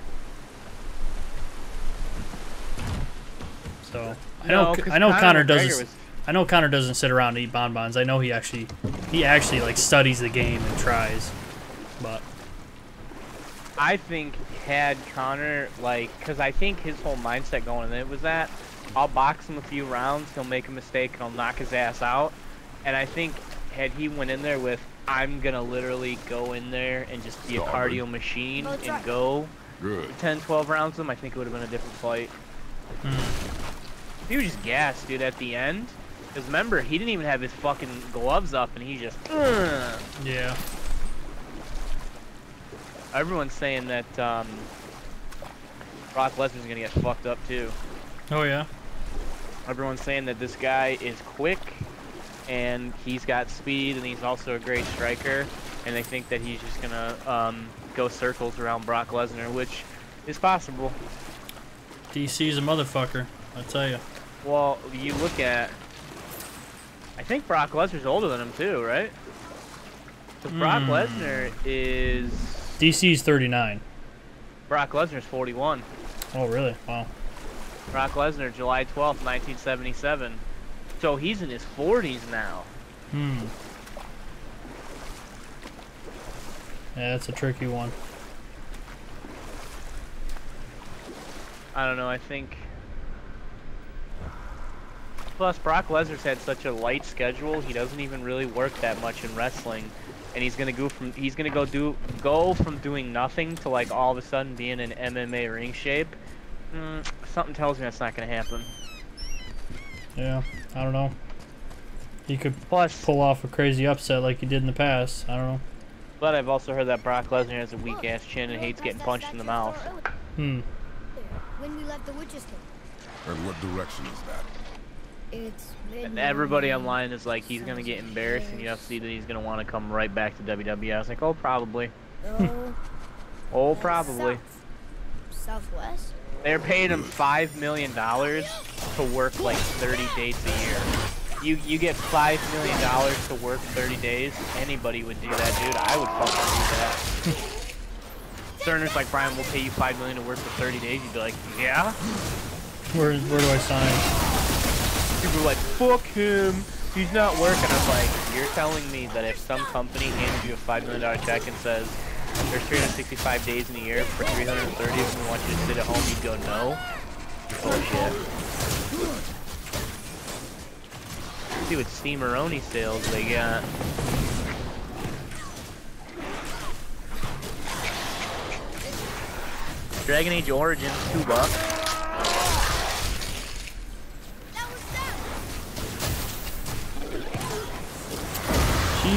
So I know Conor doesn't. I know Conor doesn't sit around and eat bonbons. I know he actually like studies the game and tries. But I think had Conor, like, because I think his whole mindset going in it was that I'll box him a few rounds, he'll make a mistake, and I'll knock his ass out. And I think had he went in there with, I'm gonna literally go in there and just be a cardio machine and go 10, 12 rounds with him, I think it would have been a different fight. He was just gassed, dude, at the end. Because remember, he didn't even have his fucking gloves up, and he just... Yeah. Everyone's saying that Brock Lesnar's going to get fucked up, too. Oh, yeah? Everyone's saying that this guy is quick, and he's got speed, and he's also a great striker. And they think that he's just going to go circles around Brock Lesnar, which is possible. DC's a motherfucker, I tell you. Well, you look at... I think Brock Lesnar's older than him too, right? Because Brock Lesnar is... DC's 39. Brock Lesnar's 41. Oh, really? Wow. Brock Lesnar, July 12th, 1977. So he's in his 40s now. Yeah, that's a tricky one. I don't know, I think... Plus, Brock Lesnar's had such a light schedule, he doesn't even really work that much in wrestling. And he's gonna go from doing nothing to like all of a sudden being in MMA ring shape. Something tells me that's not gonna happen. Yeah, I don't know. He could pull off a crazy upset like he did in the past. I don't know. But I've also heard that Brock Lesnar has a weak ass chin and hates getting punched in the mouth. When we left the witch's cave. And what direction is that? And everybody online is like, he's gonna get embarrassed in UFC, that he's gonna want to come right back to WWE. I was like, oh, probably. Oh, probably. Southwest? They're paying him $5 million to work like 30 days a year. You get $5 million to work 30 days. Anybody would do that, dude. I would fucking do that. Cerner's like, Brian, we'll pay you $5 million to work for 30 days. You'd be like, yeah? Where do I sign? People are like, fuck him. He's not working. I'm like, you're telling me that if some company hands you a $5 million check and says, there's 365 days in a year, for 330 of them we want you to sit at home, you'd go, no? Bullshit. See what Steameroni sales they got. Dragon Age Origins, $2.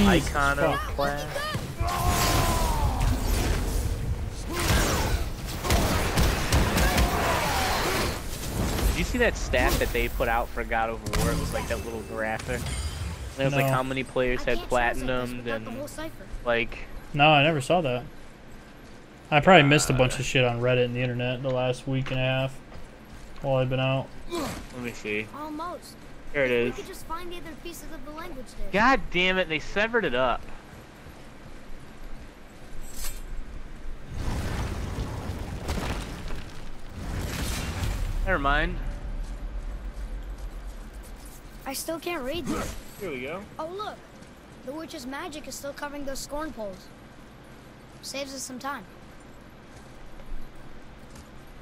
Iconoclast. Did you see that stat that they put out for God of War? It was like that little graphic. And it was like how many players had platinumed and like. No, I never saw that. I probably missed a bunch of shit on Reddit and the internet the last week and a half while I've been out. Let me see. Almost. Here it is. We could just find the other pieces of the language there. God damn it, they severed it up. Never mind. I still can't read this. Here we go. Oh look, the witch's magic is still covering those scorn poles. Saves us some time.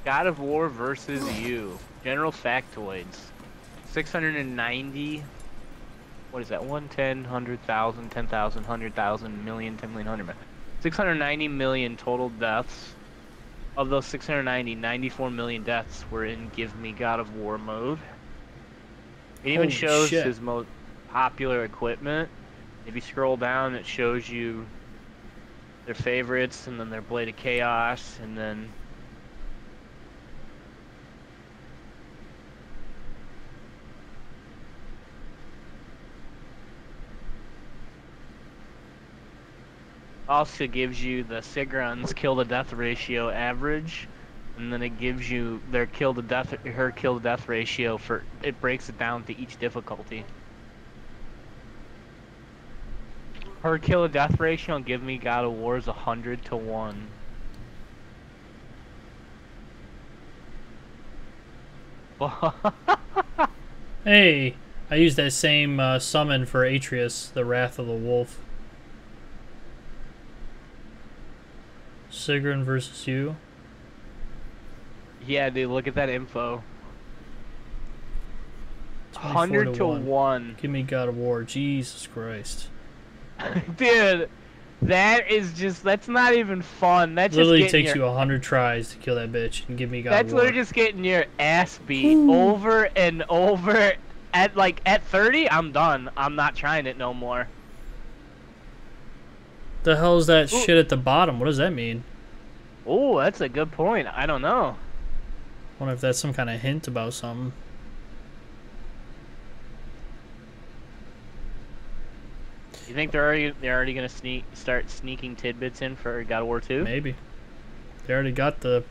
God of War versus you. General factoids. 690. What is that? 1, 10, 100,000, 10,000, 100,000, million, 10 million, 100 million. 690 million total deaths. Of those 690, 94 million deaths were in Give Me God of War mode. It even shows his most popular equipment. If you scroll down, it shows you their favorites, and then their Blade of Chaos, and then also gives you the Sigrun's kill to death ratio average, and then it gives you their her kill to death ratio for, it breaks it down to each difficulty. Her kill to death ratio on Give Me God of War is 100 to 1. Hey, I used that same summon for Atreus, the Wrath of the Wolf. Sigrun versus you. Yeah, dude, look at that info. 100 to 1. Give Me God of War. Jesus Christ. Dude, that is just, that's not even fun. That's literally just takes you 100 tries to kill that bitch and give me God of War. That's literally just getting your ass beat over and over. At 30, I'm done. I'm not trying it no more. The hell is that shit at the bottom? What does that mean? Oh, that's a good point. I don't know. Wonder if that's some kind of hint about something. You think they're already gonna start sneaking tidbits in for God of War 2? Maybe. They already got the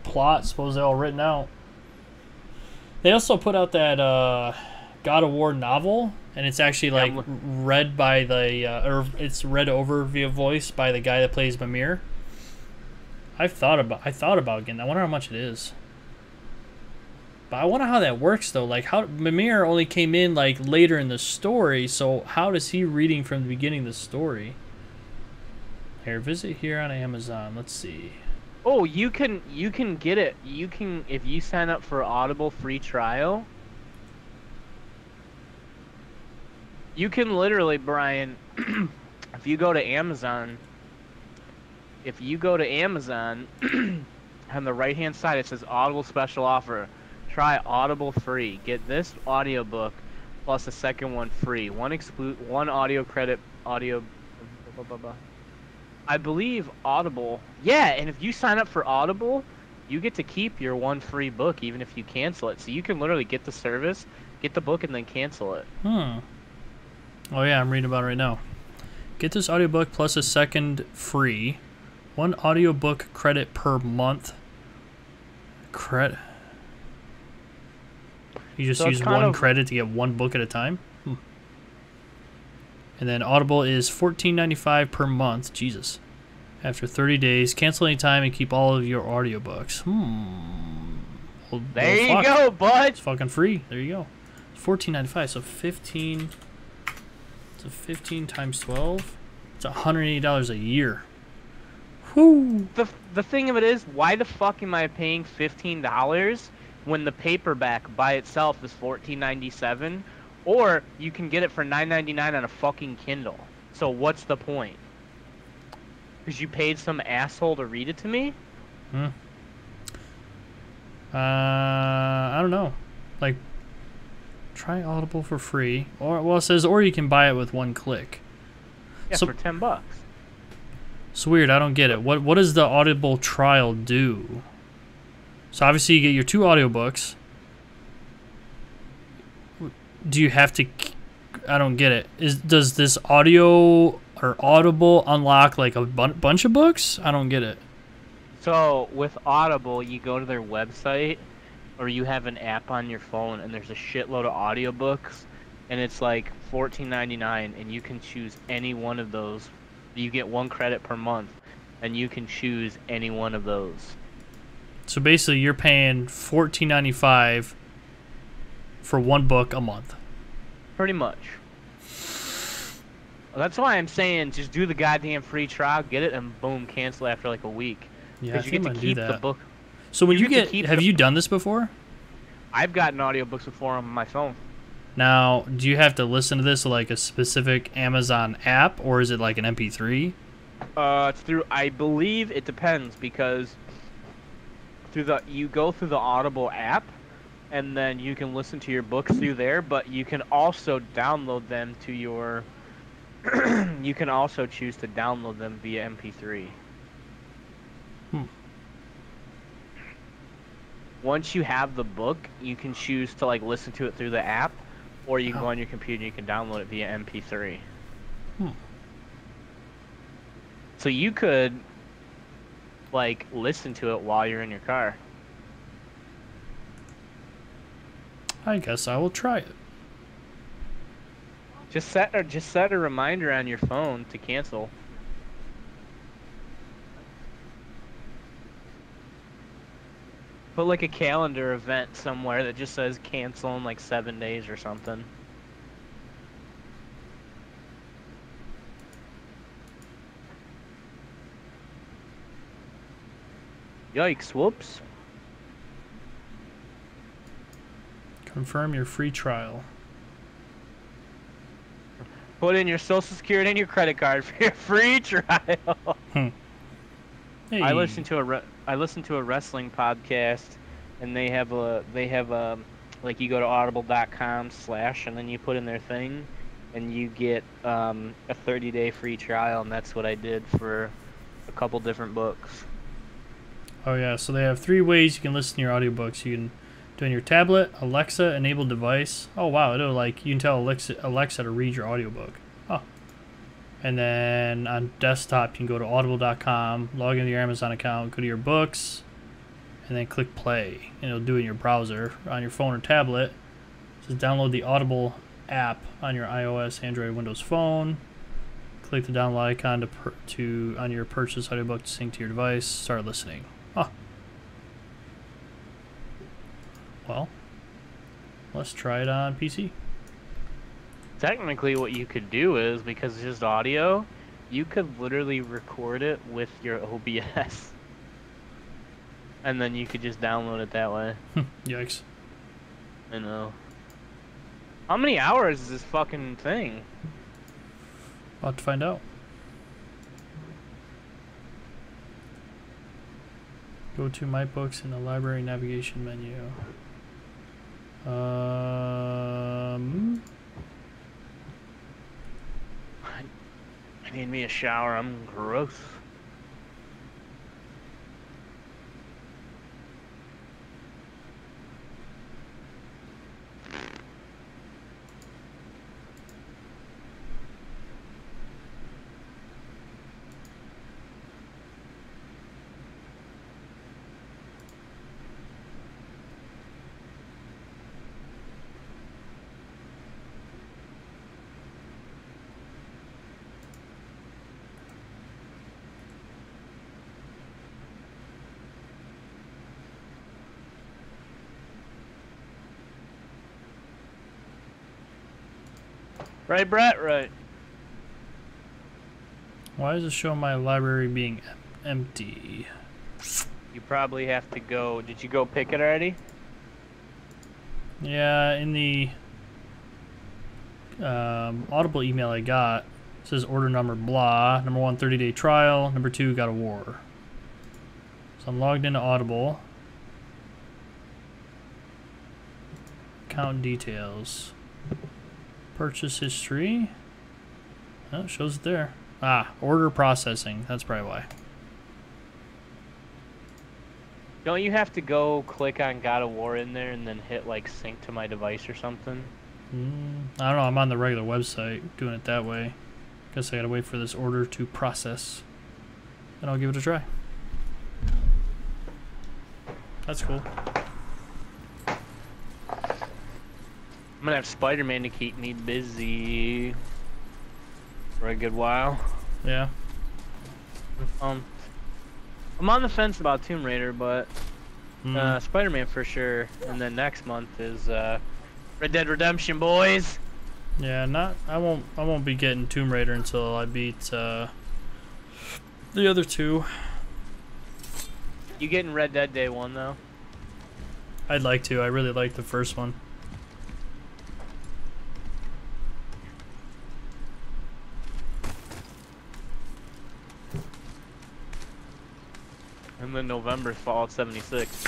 plot supposedly all written out. They also put out that God of War novel, and it's actually like read by the or it's read over via voice by the guy that plays Mimir. I thought about getting that. I wonder how much it is. But I wonder how that works though. Like, how Mimir only came in like later in the story, so how does he reading from the beginning of the story? Here, visit here on Amazon. Let's see. Oh, you can get it. You can, if you sign up for Audible free trial. You can literally, Brian, if you go to Amazon, on the right-hand side it says Audible special offer. Try Audible free. Get this audiobook plus a second one free. One audio credit audio. I believe Audible. Yeah, and if you sign up for Audible, you get to keep your one free book even if you cancel it. So you can literally get the service, get the book, and then cancel it. Oh yeah, I'm reading about it right now. Get this audiobook plus a second free. 1 audiobook credit per month. Credit. You just So it's use kind 1 of- credit to get 1 book at a time? And then Audible is $14.95 per month. Jesus. After 30 days, cancel anytime and keep all of your audiobooks. Well, There you fuck. go, bud. It's fucking free. There you go. It's $14.95, so 15. So 15 times 12. It's $180 a year. Whoo! The thing of it is, why the fuck am I paying $15 when the paperback by itself is $14.97, or you can get it for $9.99 on a fucking Kindle? So what's the point? Because you paid some asshole to read it to me? I don't know. Like, try Audible for free, or well, it says, or you can buy it with 1 click. Yeah, So- for $10. It's weird. I don't get it. What does the Audible trial do? So obviously you get your 2 audiobooks. Do you have to? I don't get it. Does this audio or Audible unlock like a bunch of books? I don't get it. So with Audible, you go to their website, or you have an app on your phone, and there's a shitload of audiobooks, and it's like $14.99, and you can choose any one of those. You get 1 credit per month, and you can choose any one of those. So basically, you're paying $14.95 for 1 book a month. Pretty much. Well, that's why I'm saying just do the goddamn free trial, get it, and boom, cancel after like a week. Yeah, I Because you think get I'm to gonna do keep the that. book. So when you you get to get, keep have the- you done this before? I've gotten audiobooks before on my phone. Now, do you have to listen to this like a specific Amazon app, or is it like an MP3? It's through. I believe it depends because you go through the Audible app, and then you can listen to your books through there. But you can also download them to your. You can also choose to download them via MP3. Once you have the book, you can choose to like listen to it through the app, or you can go on your computer and you can download it via MP3. So you could like listen to it while you're in your car. I guess I will try it. Just set a reminder on your phone to cancel. Put like a calendar event somewhere that just says cancel in like 7 days or something. Yikes, whoops. Confirm your free trial. Put in your social security and your credit card for your free trial. Hey. I listened to a wrestling podcast, and they have like you go to audible.com/ and then you put in their thing, and you get a 30-day free trial, and that's what I did for a couple different books. Oh yeah, so they have 3 ways you can listen to your audiobooks. You can do it on your tablet, Alexa enabled device. Oh wow, it'll like you can tell Alexa to read your audiobook. Oh. And then on desktop you can go to audible.com, log into your Amazon account, go to your books, and then click play. And it'll do it in your browser on your phone or tablet. Just download the Audible app on your iOS, Android, Windows phone. Click the download icon on your purchase audiobook to sync to your device. Start listening. Huh. Well, let's try it on PC. Technically, what you could do is, because it's just audio, you could literally record it with your OBS. And then you could just download it that way. Yikes. I know. How many hours is this fucking thing? About to find out. Go to My Books in the library navigation menu. I need me a shower. I'm gross. Right, Brett? Right. Why does it show my library being empty? You probably have to go. Did you go pick it already? Yeah, in the Audible email I got, it says order number blah. Number 1, 30-day trial. Number 2, God of War. So I'm logged into Audible. Account details. Purchase history. Oh, it shows it there. Ah, order processing. That's probably why. Don't you have to go click on God of War in there and then hit like sync to my device or something? I don't know. I'm on the regular website doing it that way. Guess I gotta wait for this order to process. Then I'll give it a try. That's cool. I'm gonna have Spider-Man to keep me busy for a good while. Yeah. I'm on the fence about Tomb Raider, but Spider-Man for sure. And then next month is Red Dead Redemption, boys. Yeah, I won't be getting Tomb Raider until I beat the other two. You getting Red Dead Day 1 though? I'd like to. I really like the first one. And then November Fallout 76.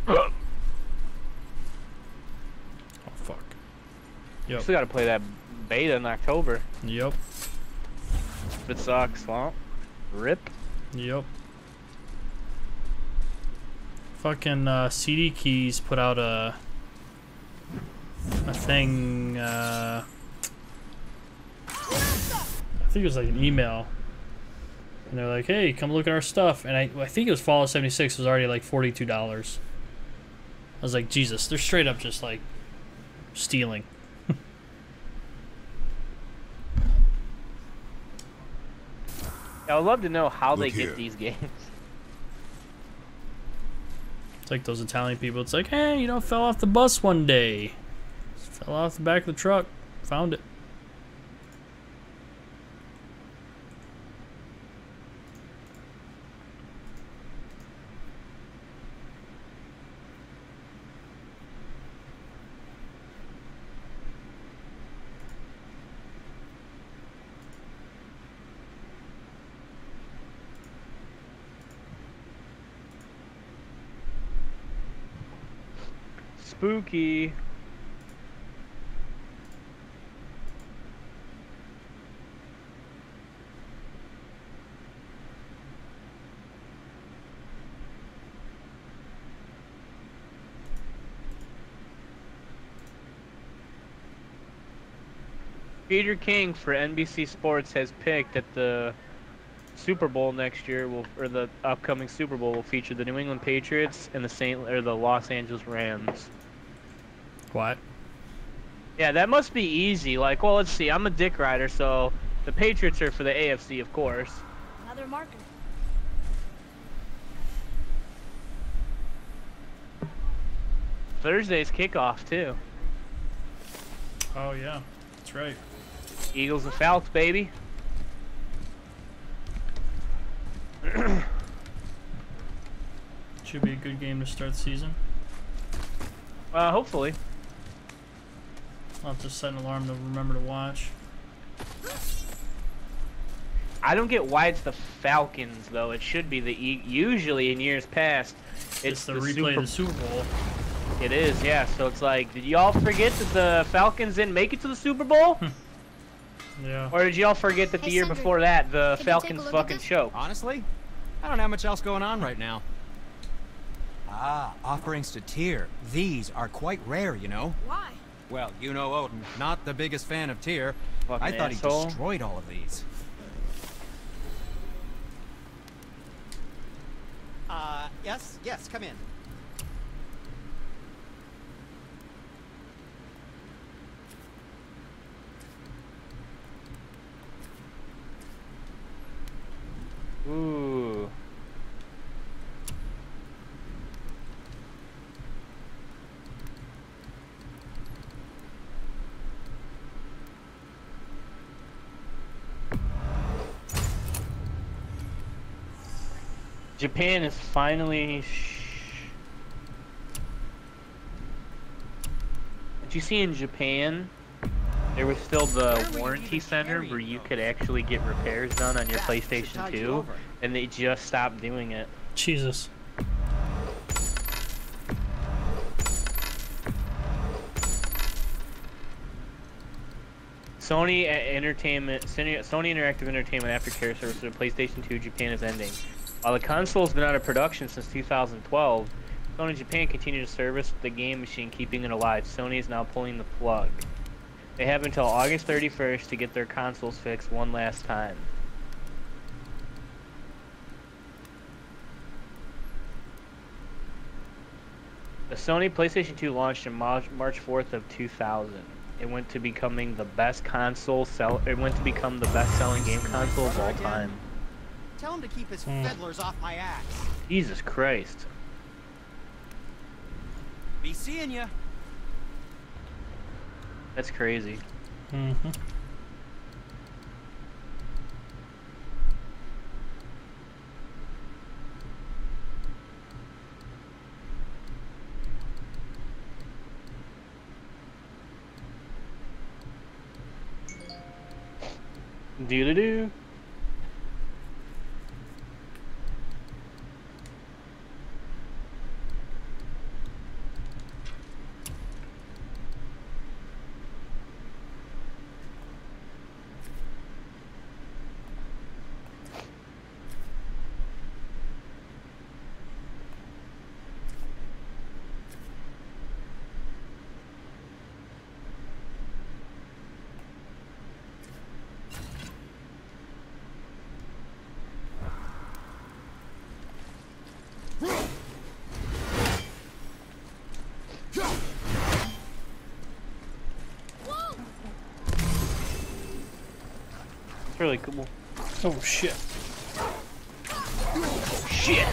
Oh fuck. Yep. Still gotta play that beta in October. Yep. If it sucks, well, rip. Yep. Fucking CD Keys put out a thing. I think it was like an email, and they're like, "Hey, come look at our stuff." And I think it was Fallout 76 was already like $42. I was like, Jesus, they're straight up just like stealing. I would love to know how they Look get here. these games. It's like those Italian people. It's like, hey, you know, fell off the bus one day. Fell off the back of the truck. Found it. Spooky. Peter King for NBC Sports has picked that the Super Bowl next year or the upcoming Super Bowl will feature the New England Patriots and the Los Angeles Rams. What? Yeah, that must be easy. Like, well, let's see. I'm a dick rider, so the Patriots are for the AFC, of course. Another marker. Thursday's kickoff too. Oh yeah, that's right. Eagles and Falcons, baby. Should be a good game to start the season. Hopefully. I'll have to set an alarm to remember to watch. I don't get why it's the Falcons though. It should be the Usually in years past, It's the replay of the Super Bowl. It is, yeah. So it's like, did y'all forget that the Falcons didn't make it to the Super Bowl? Yeah. Or did y'all forget that the Hey, year Sandra, before that, the can you take a Falcons look at fucking this? choked? Honestly, I don't have much else going on right now. Ah, offerings to Tyr. These are quite rare, you know. Why? Well, you know Odin, not the biggest fan of Tyr. Fucking I thought asshole. he destroyed all of these. Yes, come in. Ooh. Japan is finally. Did you see in Japan? There was still the warranty center where you could actually get repairs done on your PlayStation 2, and they just stopped doing it. Jesus. Sony Interactive Entertainment Aftercare service for the PlayStation 2 Japan is ending. While the console has been out of production since 2012, Sony Japan continued to service the game machine, keeping it alive. Sony is now pulling the plug. They have until August 31st to get their consoles fixed one last time. The Sony PlayStation 2 launched on March 4th of 2000. It went to becoming the best It went to become the best-selling game console of all time. Tell him to keep his fiddlers off my axe. Jesus Christ. Be seeing ya. That's crazy. Mm-hmm. Doo-doo-doo. It's really cool. Oh shit. Oh shit!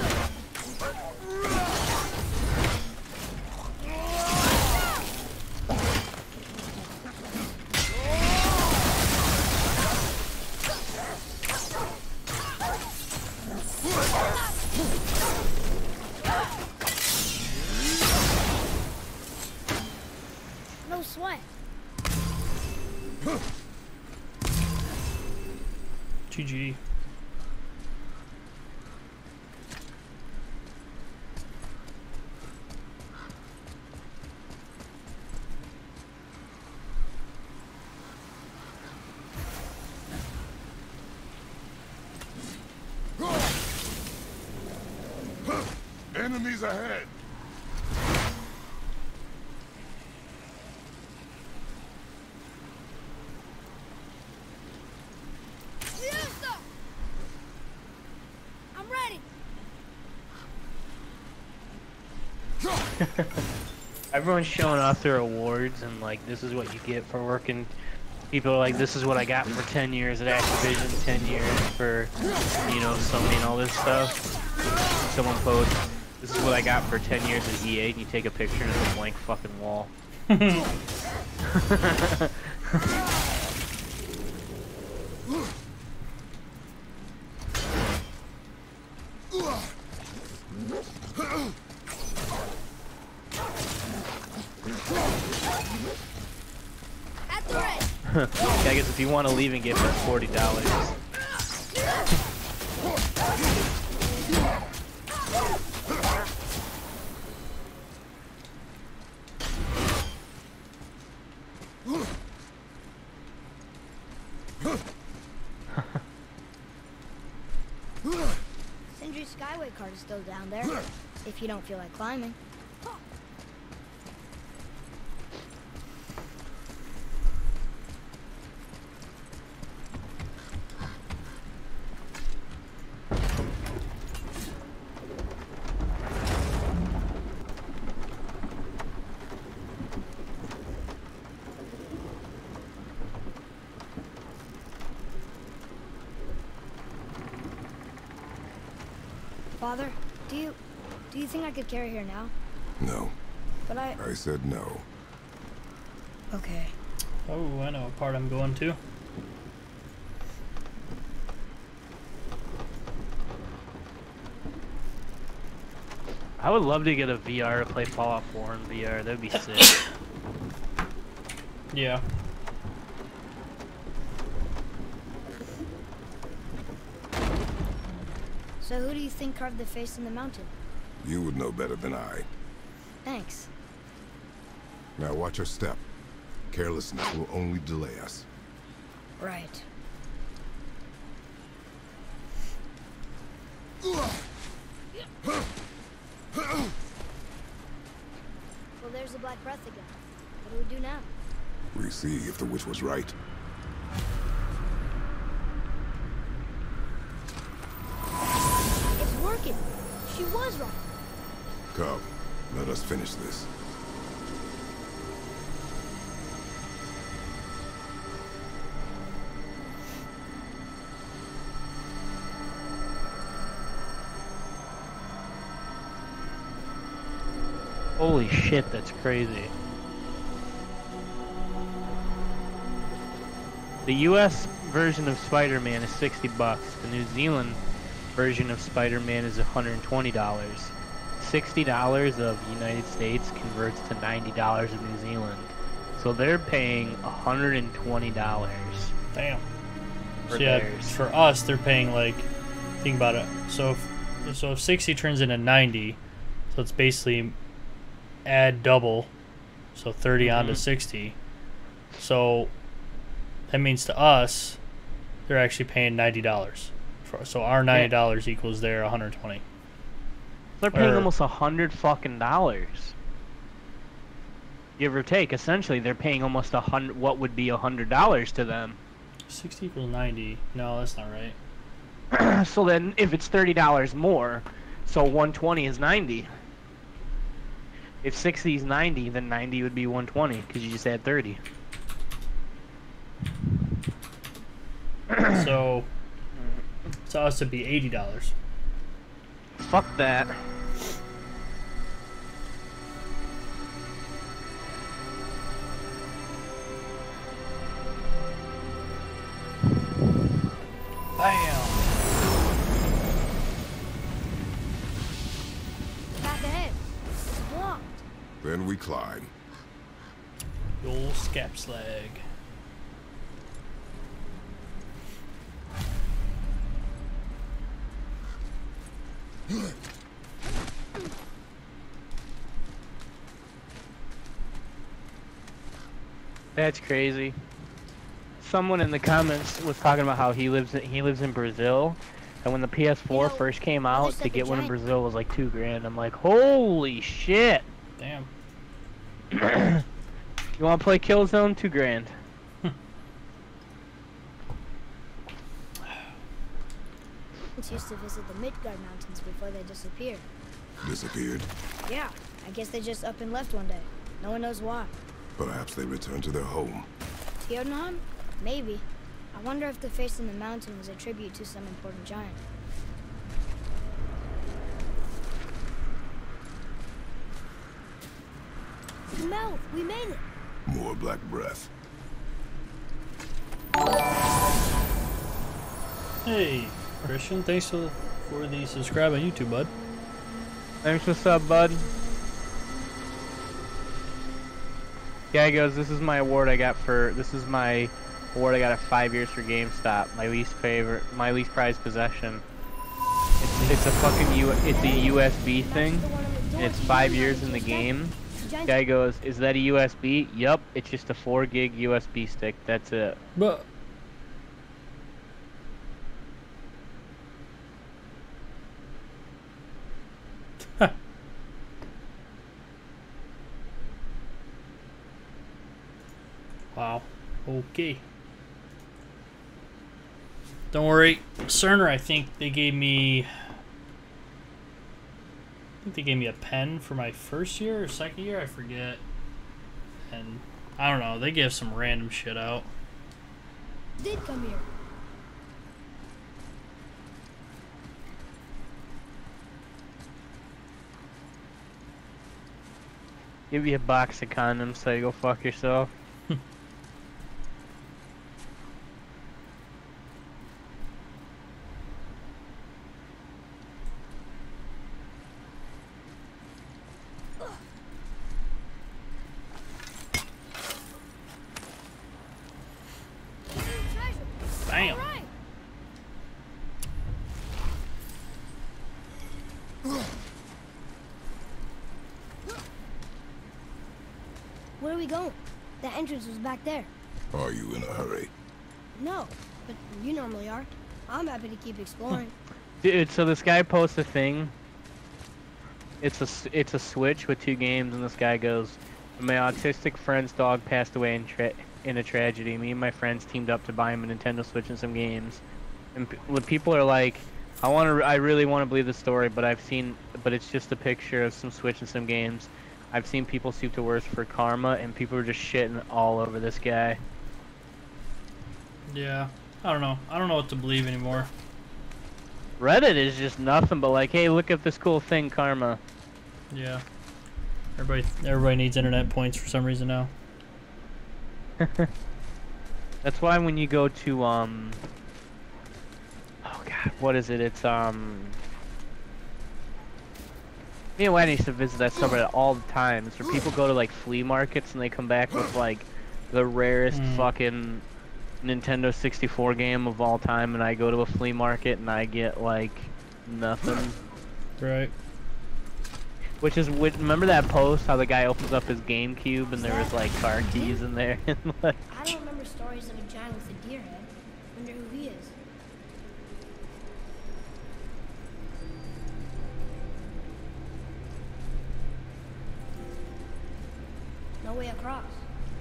No sweat. GG. Enemies ahead. I'm ready. Everyone's showing off their awards and like, this is what you get for working. People are like, this is what I got for 10 years at Activision, 10 years for, you know, Sony and all this stuff. Someone posts, this is what I got for 10 years at EA, and you take a picture and it's a blank fucking wall. At the ready. Yeah, I guess if you want to leave and get for $40. Sindri Skyway card is still down there, if you don't feel like climbing. Father, do you think I could carry her now? No. But I said no. Okay. Oh, I know what part I'm going to. I would love to get a VR to play Fallout 4 in VR. That'd be sick. Yeah. So who do you think carved the face in the mountain? You would know better than I. Thanks. Now watch your step. Carelessness will only delay us. Right. Well, there's the Black Breath again. What do we do now? We see if the witch was right. It's working. She was right. Come, let us finish this. Holy shit, that's crazy. The US version of Spider-Man is $60. The New Zealand version of Spider-Man is $120. $60 of United States converts to $90 of New Zealand. So they're paying $120. Damn. For So yeah, theirs. for us, they're paying like, think about it. So if 60 turns into 90, so it's basically add double, so 30 onto 60. So that means to us, they're actually paying $90. So our $90 equals their 120. They're paying Or- almost $100 give or take. Essentially, they're paying almost what would be $100 to them. 60 equals 90. No, that's not right. So then, if it's $30 more, so 120 is 90. If 60 is 90, then 90 would be 120 because you just add 30. So to us, it'd be $80. Fuck that. Bam! Back ahead. It's blocked. Then we climb. The old scap slag. That's crazy. Someone in the comments was talking about how he lives in Brazil, and when the PS4 You know, first came well, they out, said to the get one in giant- Brazil was like $2,000. I'm like, holy shit! Damn. You want to play Killzone? $2,000. Humans used to visit the Midgard Mountains before they disappeared. Disappeared. Yeah, I guess they just up and left one day. No one knows why. Perhaps they returned to their home. Jotunheim? Maybe. I wonder if the face in the mountain was a tribute to some important giant. Mel, we made it! More black breath. Hey, Christian, thanks for the subscribe on YouTube, bud. Thanks for sub, bud. Guy goes, this is my award I got at 5 years for GameStop. My least prized possession. It's a fucking it's a USB thing, and it's 5 years in the game. Guy goes, is that a USB? Yup, it's just a 4 gig USB stick. That's it. But wow. Okay. Don't worry, Cerner. I think they gave me a pen for my first year or second year. I forget. And I don't know. They give some random shit out. Did come here. Give you a box of condoms so you go fuck yourself. going? The entrance was back there. Are you in a hurry? No, but you normally are. I'm happy to keep exploring. Dude, so this guy posts a thing. It's a Switch with 2 games, and this guy goes, "My autistic friend's dog passed away in a tragedy. Me and my friends teamed up to buy him a Nintendo Switch and some games." And people are like, I really want to believe the story, but it's just a picture of some Switch and some games. I've seen people stoop to worse for karma, and people are just shitting all over this guy. Yeah, I don't know. I don't know what to believe anymore. Reddit is just nothing but like, hey, look at this cool thing, karma. Yeah. Everybody needs internet points for some reason now. That's why when you go to oh god, what is it? It's me and Wendy used to visit that subreddit all the time. It's where people go to like flea markets and they come back with like the rarest fucking Nintendo 64 game of all time, and I go to a flea market and I get like nothing. Right. Which is, remember that post how the guy opens up his GameCube and there was like car keys in there? And like, I don't remember stories of a giant with a deer head. Wonder who he is. No way across,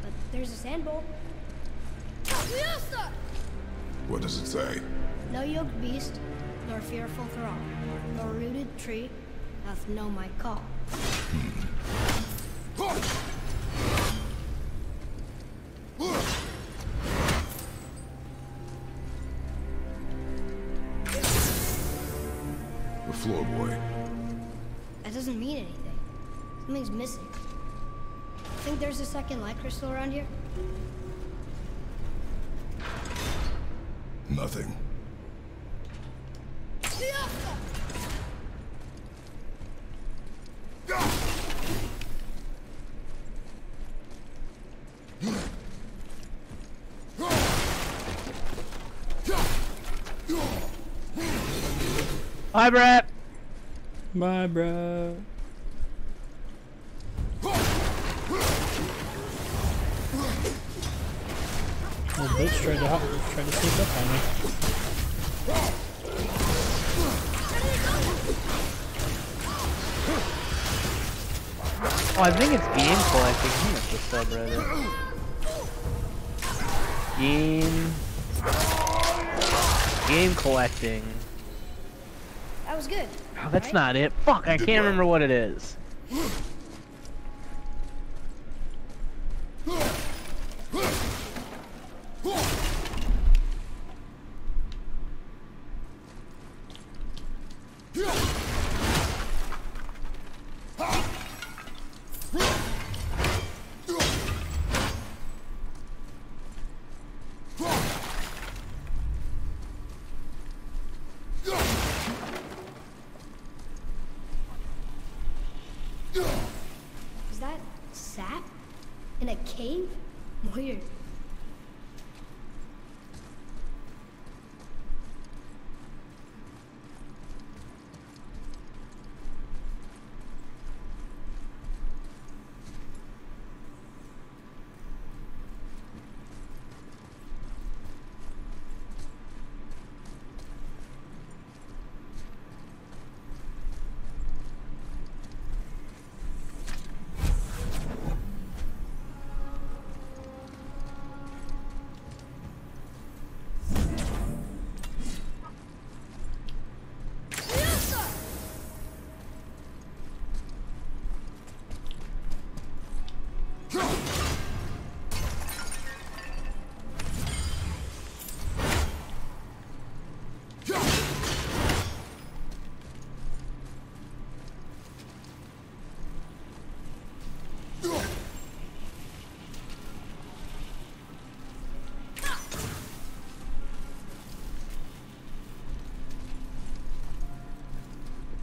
but there's a sand bowl. What does it say? No yoked beast, nor fearful thrall, nor rooted tree, doth know my call. The floor boy. That doesn't mean anything. Something's missing. Think there's a second light crystal around here? Nothing. hi, Brett. Bye, bro. Well, bitch tried to sneak up on me. Oh, I think it's game collecting. I think it's the subreddit. Game collecting. That was good. Oh, that's not it. Fuck, I can't remember what it is. Is that sap? In a cave? Weird.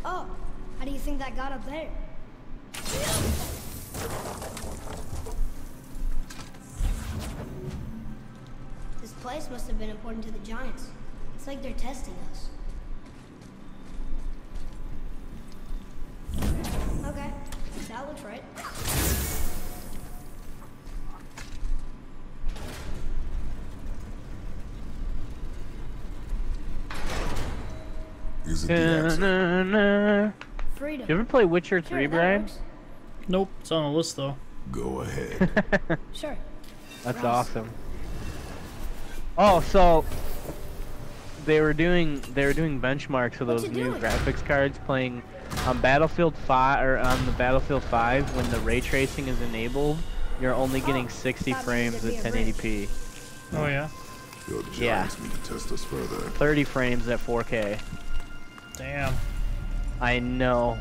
Oh, how do you think that got up there? This place must have been important to the Giants. It's like they're testing us. Okay, that looks right. isn't the answer. Freedom. You ever play Witcher 3, Sure, that Brian? works. Nope, it's on the list though. Go ahead. Sure. That's Ross. awesome. Oh, so they were doing benchmarks of What's those it new doing? graphics cards playing on Battlefield 5 or on the Battlefield 5 when the ray tracing is enabled. You're only getting 60 that means frames it'd at be a 1080p. Oh yeah. Your Yeah. giants need to test us further. 30 frames at 4K. Damn. I know.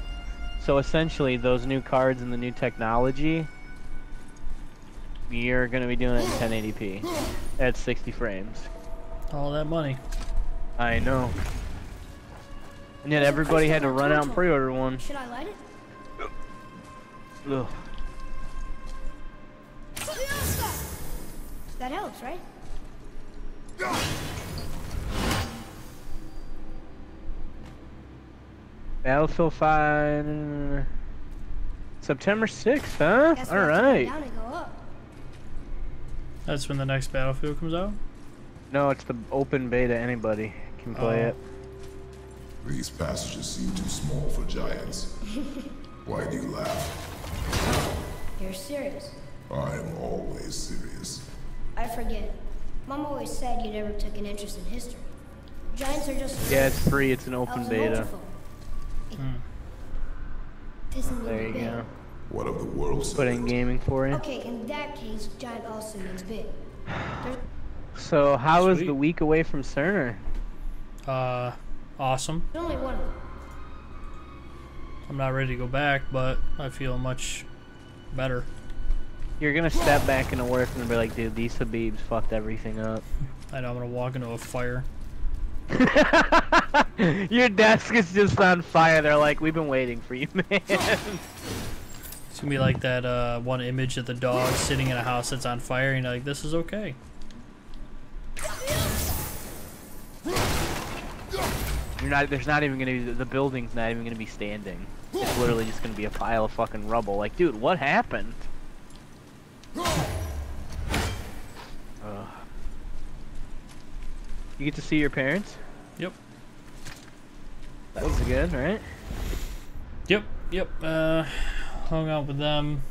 So essentially, those new cards and the new technology, you're gonna be doing it in 1080p at 60 frames. All that money. I know. And yet everybody had to run out and pre-order one. Should I light it? Ugh. That helps, right? Battlefield 5, September 6th, huh? Guess All we'll have to go right. down and go up. That's when the next Battlefield comes out. No, it's the open beta. Anybody can play Oh. it. These passages seem too small for giants. Why do you laugh? You're serious. I am always serious. I forget. Mom always said you never took an interest in history. Giants are just. Yeah, it's free. It's an I open was a beta. multiple. Isn't There even you big. go. What of the world Put in gaming for you. Okay, in that case, giant also means big. There's So how was Sweet. the week away from Cerner? Awesome. only one of them. I'm not ready to go back, but I feel much better. You're gonna step back into work and be like, dude, these Habibs fucked everything up. I know I'm gonna walk into a fire. Your desk is just on fire. They're like, we've been waiting for you, man. It's gonna be like that one image of the dog sitting in a house that's on fire, and you're like, this is okay. You're not. There's not even gonna be. The building's not even gonna be standing. It's literally just gonna be a pile of fucking rubble. Like, dude, what happened? Ugh. You get to see your parents? Yep. That was good, right? Yep. Hung out with them.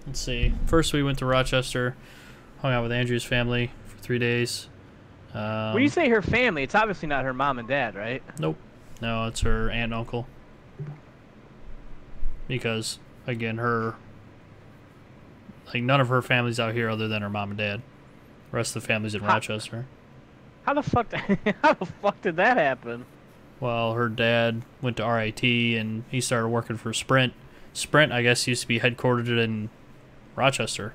Let's see. First we went to Rochester, hung out with Andrew's family for 3 days. When you say her family, it's obviously not her mom and dad, right? Nope. No, it's her aunt and uncle. Because, again, none of her family's out here other than her mom and dad. The rest of the family's in Rochester. How the fuck? How the fuck did that happen? Well, her dad went to RIT and he started working for Sprint. Sprint, I guess, used to be headquartered in Rochester.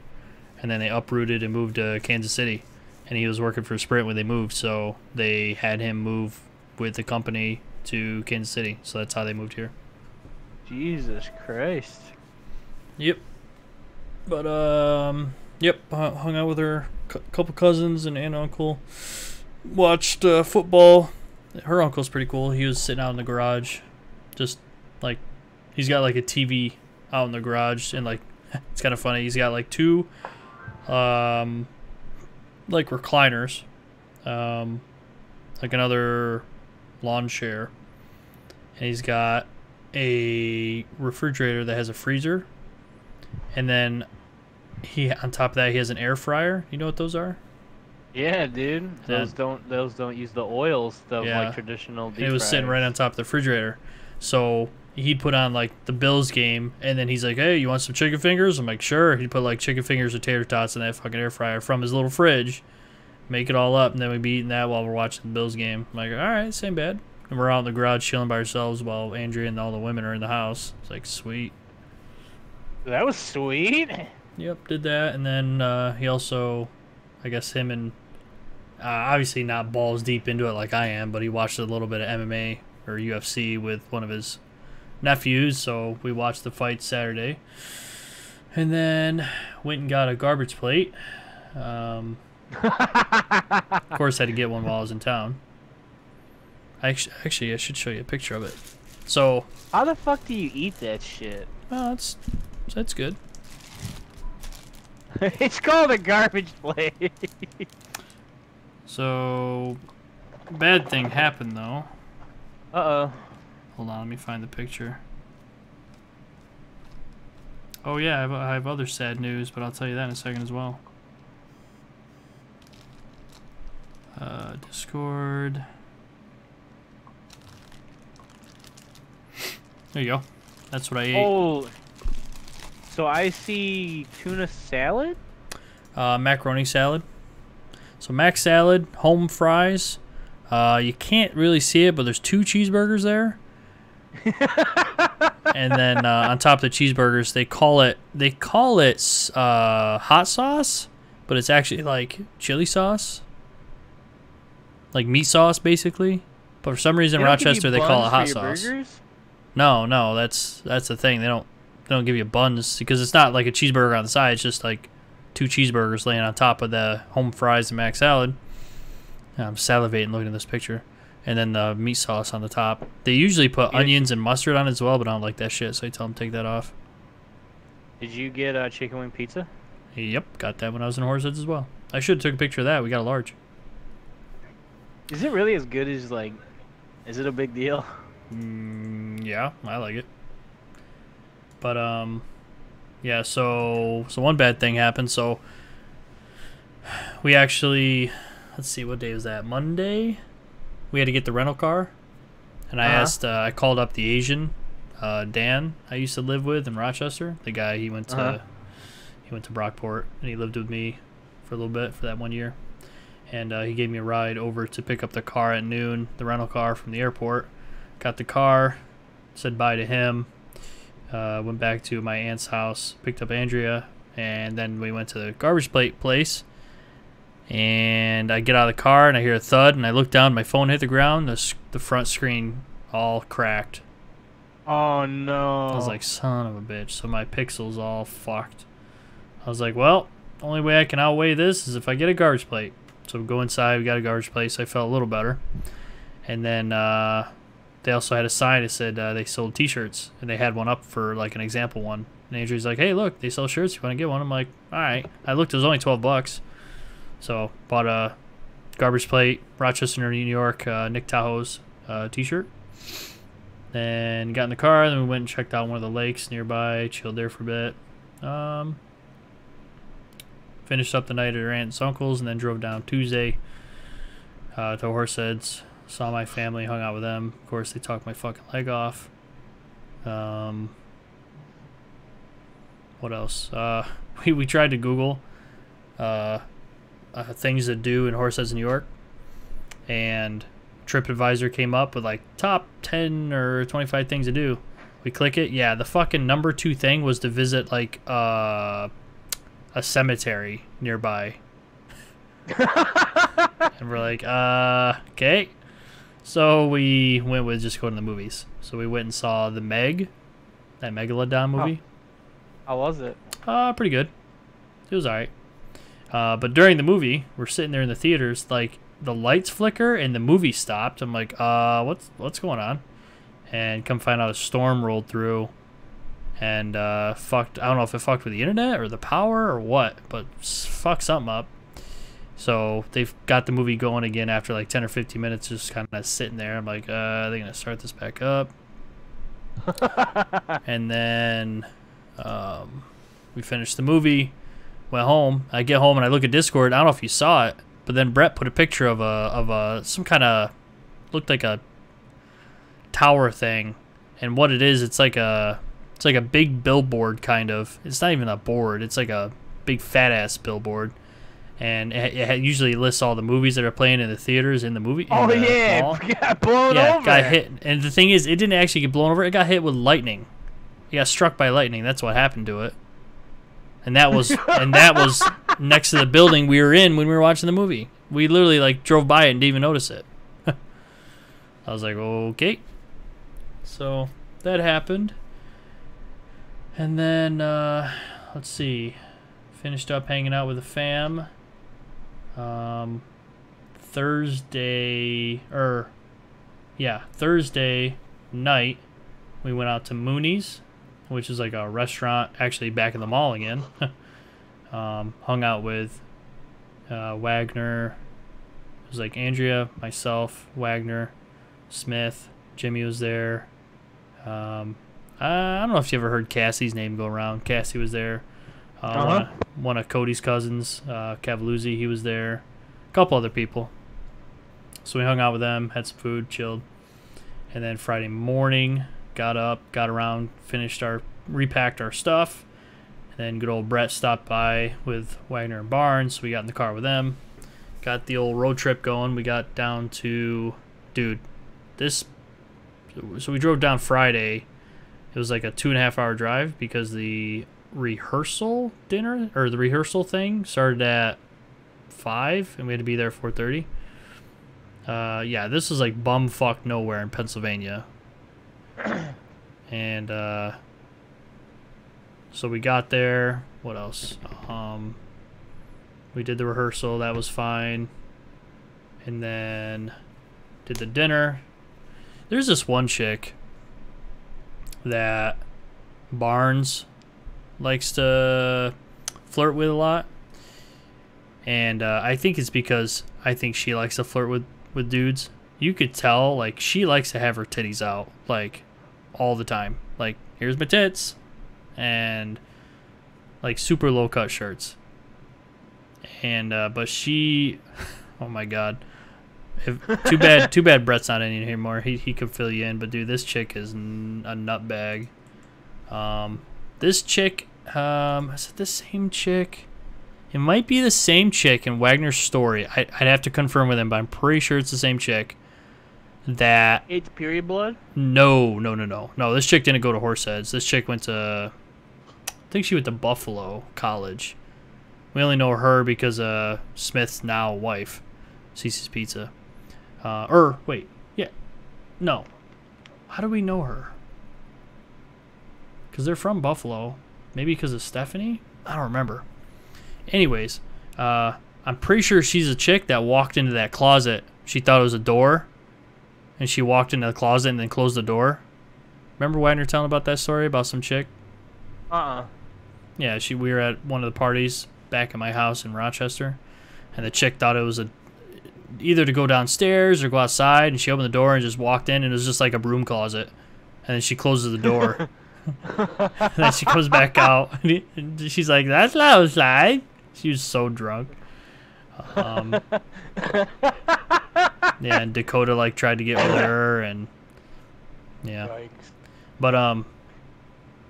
And then they uprooted and moved to Kansas City. And he was working for Sprint when they moved, so they had him move with the company to Kansas City. So that's how they moved here. Jesus Christ. Yep. But hung out with her couple cousins and aunt and uncle. Watched football. Her uncle's pretty cool. He was sitting out in the garage, just like he's got like a TV out in the garage, and like it's kind of funny. He's got like two like recliners, like another lawn chair, and he's got a refrigerator that has a freezer, and then on top of that he has an air fryer. You know what those are? Yeah, dude. Those don't use the oil stuff like traditional deep It was sitting right on top of the refrigerator. So he'd put on like the Bills game, and then he's like, "Hey, you want some chicken fingers?" I'm like, "Sure." He'd put like chicken fingers or tater tots in that fucking air fryer from his little fridge, make it all up, and then we'd be eating that while we're watching the Bills game. I'm like, all right, same bad. And we're out in the garage chilling by ourselves while Andrea and all the women are in the house. It's like, sweet. That was sweet. Yep, did that, and then he also, I guess him and obviously not balls deep into it like I am, but he watched a little bit of MMA or UFC with one of his nephews, so we watched the fight Saturday, and then went and got a garbage plate. Of course, had to get one while I was in town. Actually, I should show you a picture of it. So, how the fuck do you eat that shit? Well, that's good. It's called a garbage plate. So, bad thing happened though. Uh-oh. Hold on, let me find the picture. Oh yeah, I have other sad news, but I'll tell you that in a second as well. Discord. There you go. That's what I ate. Oh, so I see tuna salad? Macaroni salad. So mac salad, home fries. You can't really see it, but there's 2 cheeseburgers there. And then on top of the cheeseburgers, they call it hot sauce, but it's actually like chili sauce, like meat sauce basically. But for some reason, in Rochester they call it hot sauce. Burgers? No, that's the thing. They don't give you buns because it's not like a cheeseburger on the side. It's just like 2 cheeseburgers laying on top of the home fries and mac salad. I'm salivating looking at this picture. And then the meat sauce on the top. They usually put onions and mustard on it as well, but I don't like that shit, so I tell them to take that off. Did you get chicken wing pizza? Yep, got that when I was in Horseheads as well. I should have took a picture of that. We got a large. Is it really as good as, like, is it a big deal? Yeah, I like it. But, yeah, so one bad thing happened. So, we actually, let's see, what day was that? Monday? We had to get the rental car. And I asked, I called up the Asian, Dan, I used to live with in Rochester. The guy, he went to Brockport, and he lived with me for a little bit for that 1 year. And he gave me a ride over to pick up the car at noon, the rental car from the airport. Got the car, said bye to him, went back to my aunt's house, picked up Andrea, and then we went to the garbage plate place. And I get out of the car and I hear a thud, and I look down, my phone hit the ground, the front screen all cracked. Oh no. I was like, son of a bitch. So my pixels all fucked. I was like, well, only way I can outweigh this is if I get a garbage plate. So we go inside, we got a garbage plate, so I felt a little better. And then they also had a sign that said they sold t-shirts, and they had one up for like an example one. And Andrew's like, hey, look, they sell shirts, you want to get one? I'm like, all right. I looked, it was only $12. So bought a garbage plate, Rochester, New York, Nick Tahoe's t-shirt. Then got in the car, then we went and checked out one of the lakes nearby, chilled there for a bit. Finished up the night at her aunt's uncle's, and then drove down Tuesday to Horseheads. Saw my family, hung out with them. Of course, they talked my fucking leg off. What else? We tried to Google things to do in Horseheads, New York, and TripAdvisor came up with like top 10 or 25 things to do. We click it. Yeah, the fucking number 2 thing was to visit like a cemetery nearby. And we're like, okay. So we went with just going to the movies. So we went and saw The Meg, that Megalodon movie. How was it? Pretty good. It was alright. But during the movie, we're sitting there in the theaters, like the lights flicker and the movie stopped. I'm like, what's going on? And come find out a storm rolled through and fucked. I don't know if it fucked with the internet or the power or what, but fucked something up. So they've got the movie going again after like 10 or 15 minutes, just kind of sitting there. I'm like, are they gonna start this back up? And then we finished the movie, went home. I get home and I look at Discord. I don't know if you saw it, but then Brett put a picture of a some kind of, looked like a tower thing, and what it is, it's like a big billboard kind of. It's not even a board. It's like a big fat ass billboard, and it usually lists all the movies that are playing in the theaters in the movie. Oh yeah, mall. it got blown over. Got hit, and the thing is, it didn't actually get blown over. It got hit with lightning. It got struck by lightning. That's what happened to it. And that was next to the building we were in when we were watching the movie. We literally like drove by it and didn't even notice it. I was like, okay. So that happened. And then let's see. Finished up hanging out with the fam. Thursday night we went out to Mooney's, which is like a restaurant actually back in the mall again. Hung out with Wagner. It was like Andrea, myself, Wagner, Smith, Jimmy was there, I don't know if you ever heard Cassie's name go around. Cassie was there. One of Cody's cousins, Cavalluzzi, he was there. A couple other people. So we hung out with them, had some food, chilled. And then Friday morning, got up, got around, repacked our stuff. And then good old Brett stopped by with Wagner and Barnes. We got in the car with them. Got the old road trip going. We got down to, so we drove down Friday. It was like a 2.5-hour drive because the rehearsal thing started at 5 and we had to be there at 4:30. Yeah, this is like bumfuck nowhere in Pennsylvania. And so we got there. What else? We did the rehearsal. That was fine. And then did the dinner. There's this one chick that Barnes likes to flirt with a lot. And I think it's because I think she likes to flirt with dudes. You could tell, like, she likes to have her titties out, like, all the time. Like, here's my tits. And, like, super low-cut shirts. And, but she... Oh, my God. Too bad Brett's not in here anymore. He could fill you in. But, dude, this chick is a nutbag. This chick... is it the same chick? It might be the same chick in Wagner's story. I'd have to confirm with him, but I'm pretty sure it's the same chick. That... It's period blood? No. No, this chick didn't go to Horseheads. This chick went to... I think she went to Buffalo College. We only know her because Smith's now wife, Cece's Pizza. Wait. Yeah. No. How do we know her? Because they're from Buffalo. Maybe because of Stephanie? I don't remember. Anyways, I'm pretty sure she's a chick that walked into that closet. She thought it was a door. And she walked into the closet and then closed the door. Remember Wagner telling about that story about some chick? Yeah, we were at one of the parties back at my house in Rochester. And the chick thought it was either to go downstairs or go outside. And she opened the door and just walked in. And it was just like a broom closet. And then she closes the door. And then she comes back out. And she's like, that's outside. She was so drunk. Yeah, and Dakota like tried to get with her, and yeah. Yikes. But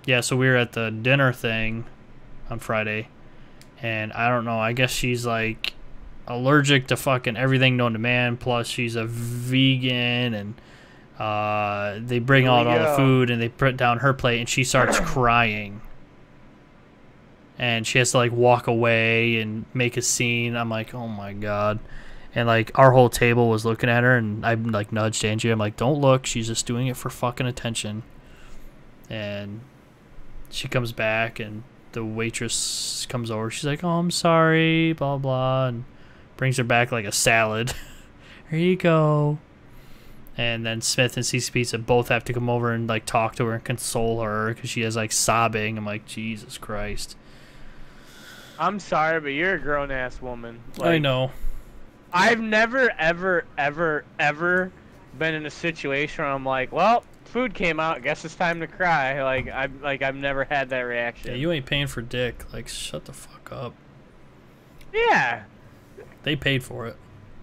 yeah. So we were at the dinner thing on Friday, and I don't know. I guess she's like allergic to fucking everything known to man. Plus, she's a vegan, and they bring out all the food and they put down her plate, and she starts crying. And she has to, like, walk away and make a scene. I'm like, oh, my God. And, like, our whole table was looking at her, and I, like, nudged Angie. I'm like, don't look. She's just doing it for fucking attention. And she comes back, and the waitress comes over. She's like, oh, I'm sorry, blah, blah, and brings her back, like, a salad. Here you go. And then Smith and Cece's Pizza both have to come over and, like, talk to her and console her because she is, like, sobbing. I'm like, Jesus Christ. I'm sorry, but you're a grown-ass woman. Like, I know. I've never, ever, ever, ever been in a situation where I'm like, well, food came out, guess it's time to cry. I've never had that reaction. Yeah, you ain't paying for dick. Like, shut the fuck up. Yeah. They paid for it.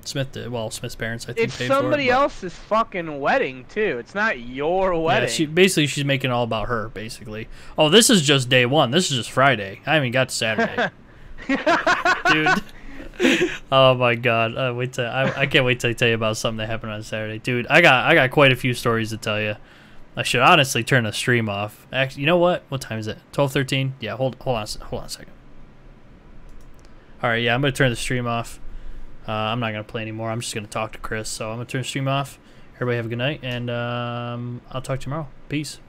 Smith did. Well, Smith's parents, I think, it's paid for it. It's somebody else's fucking wedding, too. It's not your wedding. Yeah, she's making it all about her, basically. Oh, this is just day one. This is just Friday. I haven't got to Saturday. Dude. Oh my God. I can't wait till I tell you about something that happened on Saturday. Dude, I got quite a few stories to tell you. I should honestly turn the stream off. Actually, you know what? What time is it? 12:13? Yeah, hold on a second. All right, yeah, I'm going to turn the stream off. I'm not going to play anymore. I'm just going to talk to Chris. So I'm going to turn the stream off. Everybody have a good night, and I'll talk to you tomorrow. Peace.